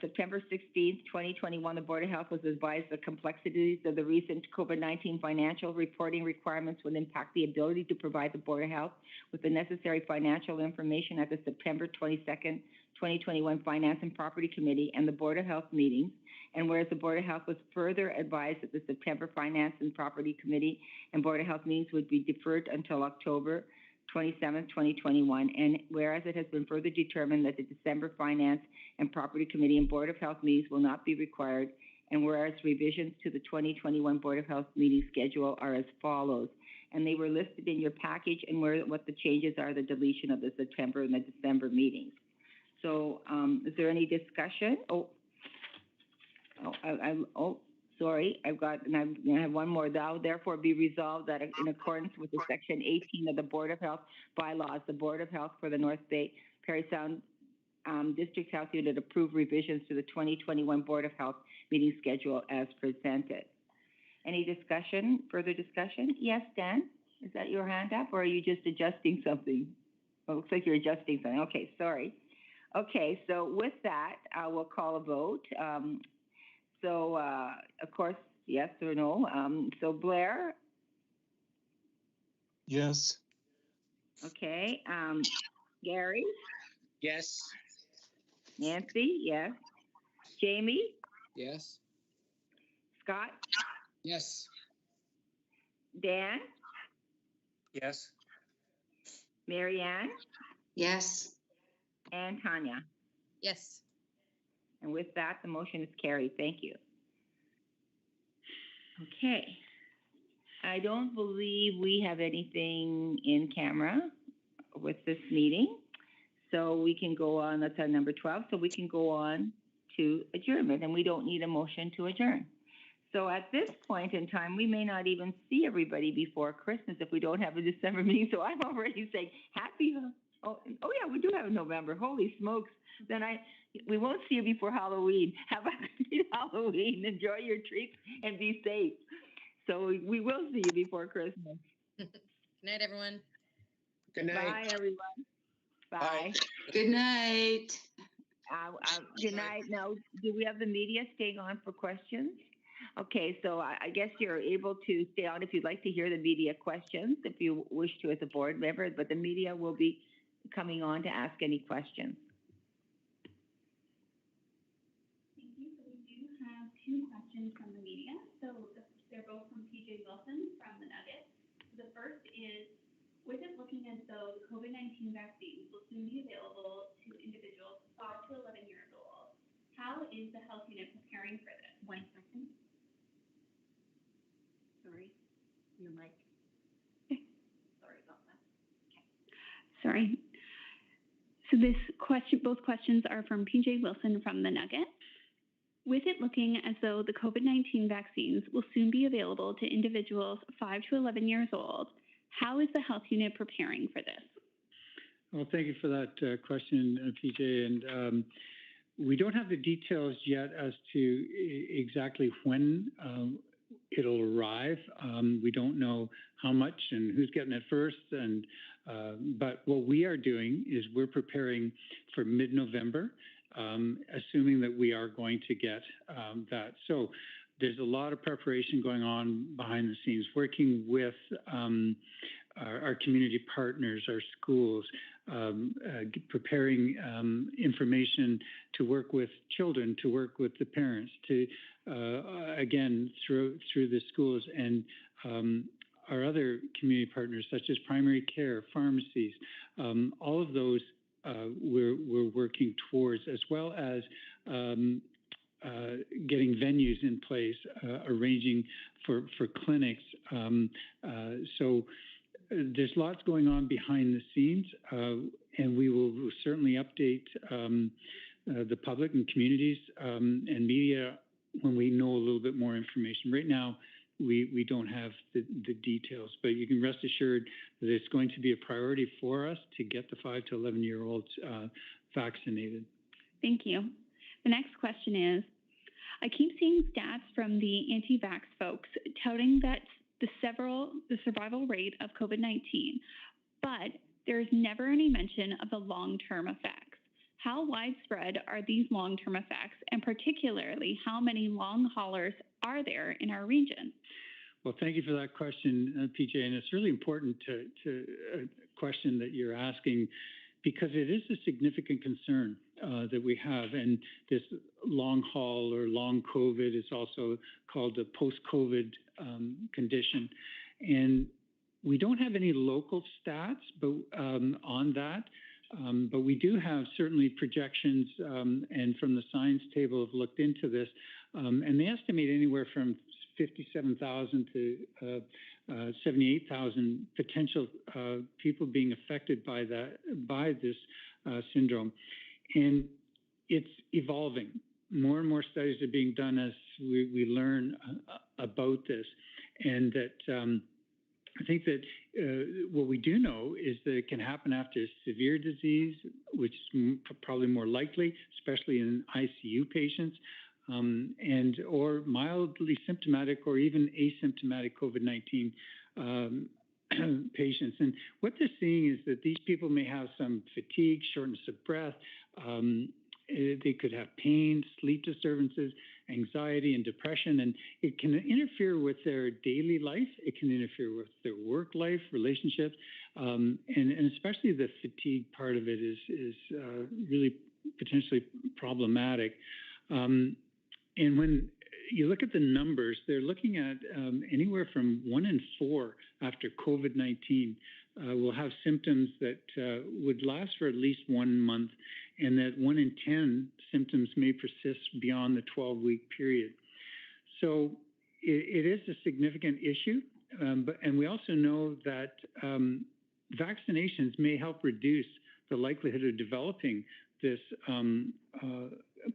September 16th, 2021, the Board of Health was advised the complexities of the recent COVID-19 financial reporting requirements would impact the ability to provide the Board of Health with the necessary financial information at the September 22nd, 2021 Finance and Property Committee and the Board of Health meetings. And whereas the Board of Health was further advised that the September Finance and Property Committee and Board of Health meetings would be deferred until October 27, 2021. And whereas it has been further determined that the December Finance and Property Committee and Board of Health meetings will not be required. And whereas revisions to the 2021 Board of Health meeting schedule are as follows. and they were listed in your package and what the changes are, the deletion of the September and the December meetings. So is there any discussion? Sorry, I'm going to have one more. Now, therefore, be resolved that in accordance with the Section 18 of the Board of Health bylaws, the Board of Health for the North Bay Parry Sound District Health Unit approve revisions to the 2021 Board of Health meeting schedule as presented. Any discussion, further discussion? Yes, Dan, is that your hand up, or are you just adjusting something? Well, it looks like you're adjusting something. Okay, sorry. Okay, so with that, we'll call a vote. Of course, yes or no. So Blair? Yes. Okay. Gary? Yes. Nancy? Yes. Jamie? Yes. Scott? Yes. Dan? Yes. Marianne? Yes. And Tanya? Yes. And with that, the motion is carried. Thank you. Okay. I don't believe we have anything in camera with this meeting. So we can go on, that's on number 12. So we can go on to adjournment, and we don't need a motion to adjourn. So at this point in time, we may not even see everybody before Christmas if we don't have a December meeting. So I'm already saying happy, oh yeah, we do have a November. Holy smokes. Then we won't see you before Halloween. Have a great Halloween. Enjoy your treats and be safe. So we will see you before Christmas. Good night, everyone. Good night. Bye, everyone. Bye. Good night. Good night. Now, do we have the media staying on for questions? Okay, so I guess you're able to stay on if you'd like to hear the media questions, if you wish to as a board member, but the media will be coming on to ask any questions. Thank you. So we do have two questions from the media. So they're both from PJ Wilson from the Nugget. The first is, with it looking as though the COVID-19 vaccines will soon be available to individuals 5 to 11 years old, how is the health unit preparing for this? 1 second. Sorry, your mic. Sorry about that. Okay. Sorry. So both questions are from PJ Wilson from the Nugget. With it looking as though the COVID-19 vaccines will soon be available to individuals 5 to 11 years old, how is the health unit preparing for this? Well, thank you for that question, PJ. And we don't have the details yet as to exactly when it'll arrive. We don't know how much and who's getting it first. But what we are doing is we're preparing for mid-November, assuming that we are going to get that. So there's a lot of preparation going on behind the scenes, working with our community partners, our schools, preparing information to work with children, to work with the parents, to again through the schools and our other community partners such as primary care, pharmacies, all of those we're working towards, as well as getting venues in place, arranging for clinics. So there's lots going on behind the scenes, and we will certainly update the public and communities and media when we know a little bit more information. Right now, we don't have the details, but you can rest assured that it's going to be a priority for us to get the 5 to 11-year-olds vaccinated. Thank you. The next question is, I keep seeing stats from the anti-vax folks touting that the survival rate of COVID-19, but there's never any mention of the long-term effects. How widespread are these long-term effects, and particularly how many long haulers are there in our region? Well, thank you for that question, PJ, and it's really important to question that you're asking, because it is a significant concern that we have. And this long haul or long COVID is also called the post-COVID condition. And we don't have any local stats on that, but we do have certainly projections, and from the science table have looked into this, and they estimate anywhere from 57,000 to 78,000 potential people being affected by this syndrome, and it's evolving. More and more studies are being done as we learn about this, and that I think that what we do know is that it can happen after severe disease, which is probably more likely, especially in ICU patients, and or mildly symptomatic or even asymptomatic COVID-19 patients. And what they're seeing is that these people may have some fatigue, shortness of breath. They could have pain, sleep disturbances, anxiety, and depression, and it can interfere with their daily life. It can interfere with their work life, relationships, and especially the fatigue part of it is really potentially problematic. And when you look at the numbers, they're looking at anywhere from 1 in 4 after COVID-19 will have symptoms that would last for at least 1 month, and that 1 in 10 symptoms may persist beyond the 12-week period. So it is a significant issue, and we also know that vaccinations may help reduce the likelihood of developing this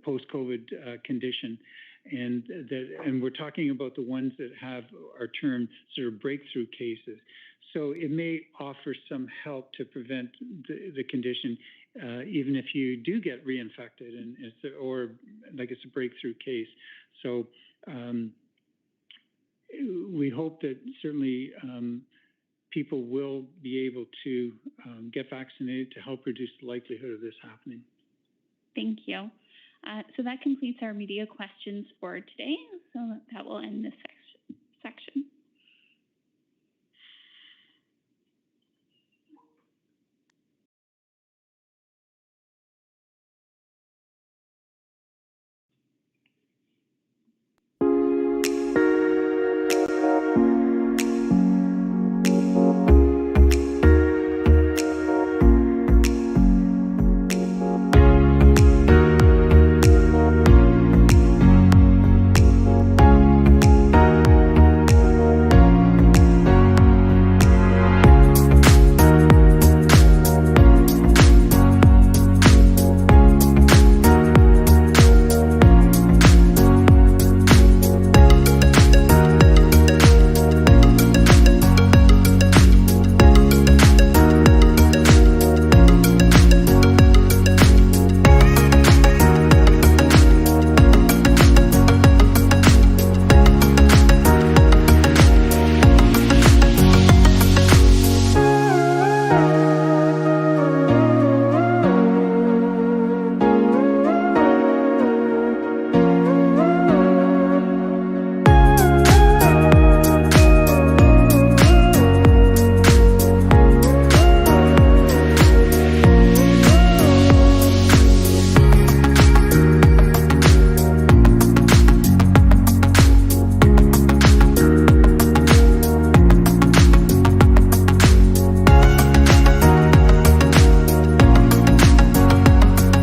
post-COVID condition. And we're talking about the ones that are termed sort of breakthrough cases. So it may offer some help to prevent the condition, even if you do get reinfected, and or like it's a breakthrough case. So we hope that certainly people will be able to get vaccinated to help reduce the likelihood of this happening. Thank you. So that completes our media questions for today. So that will end this section.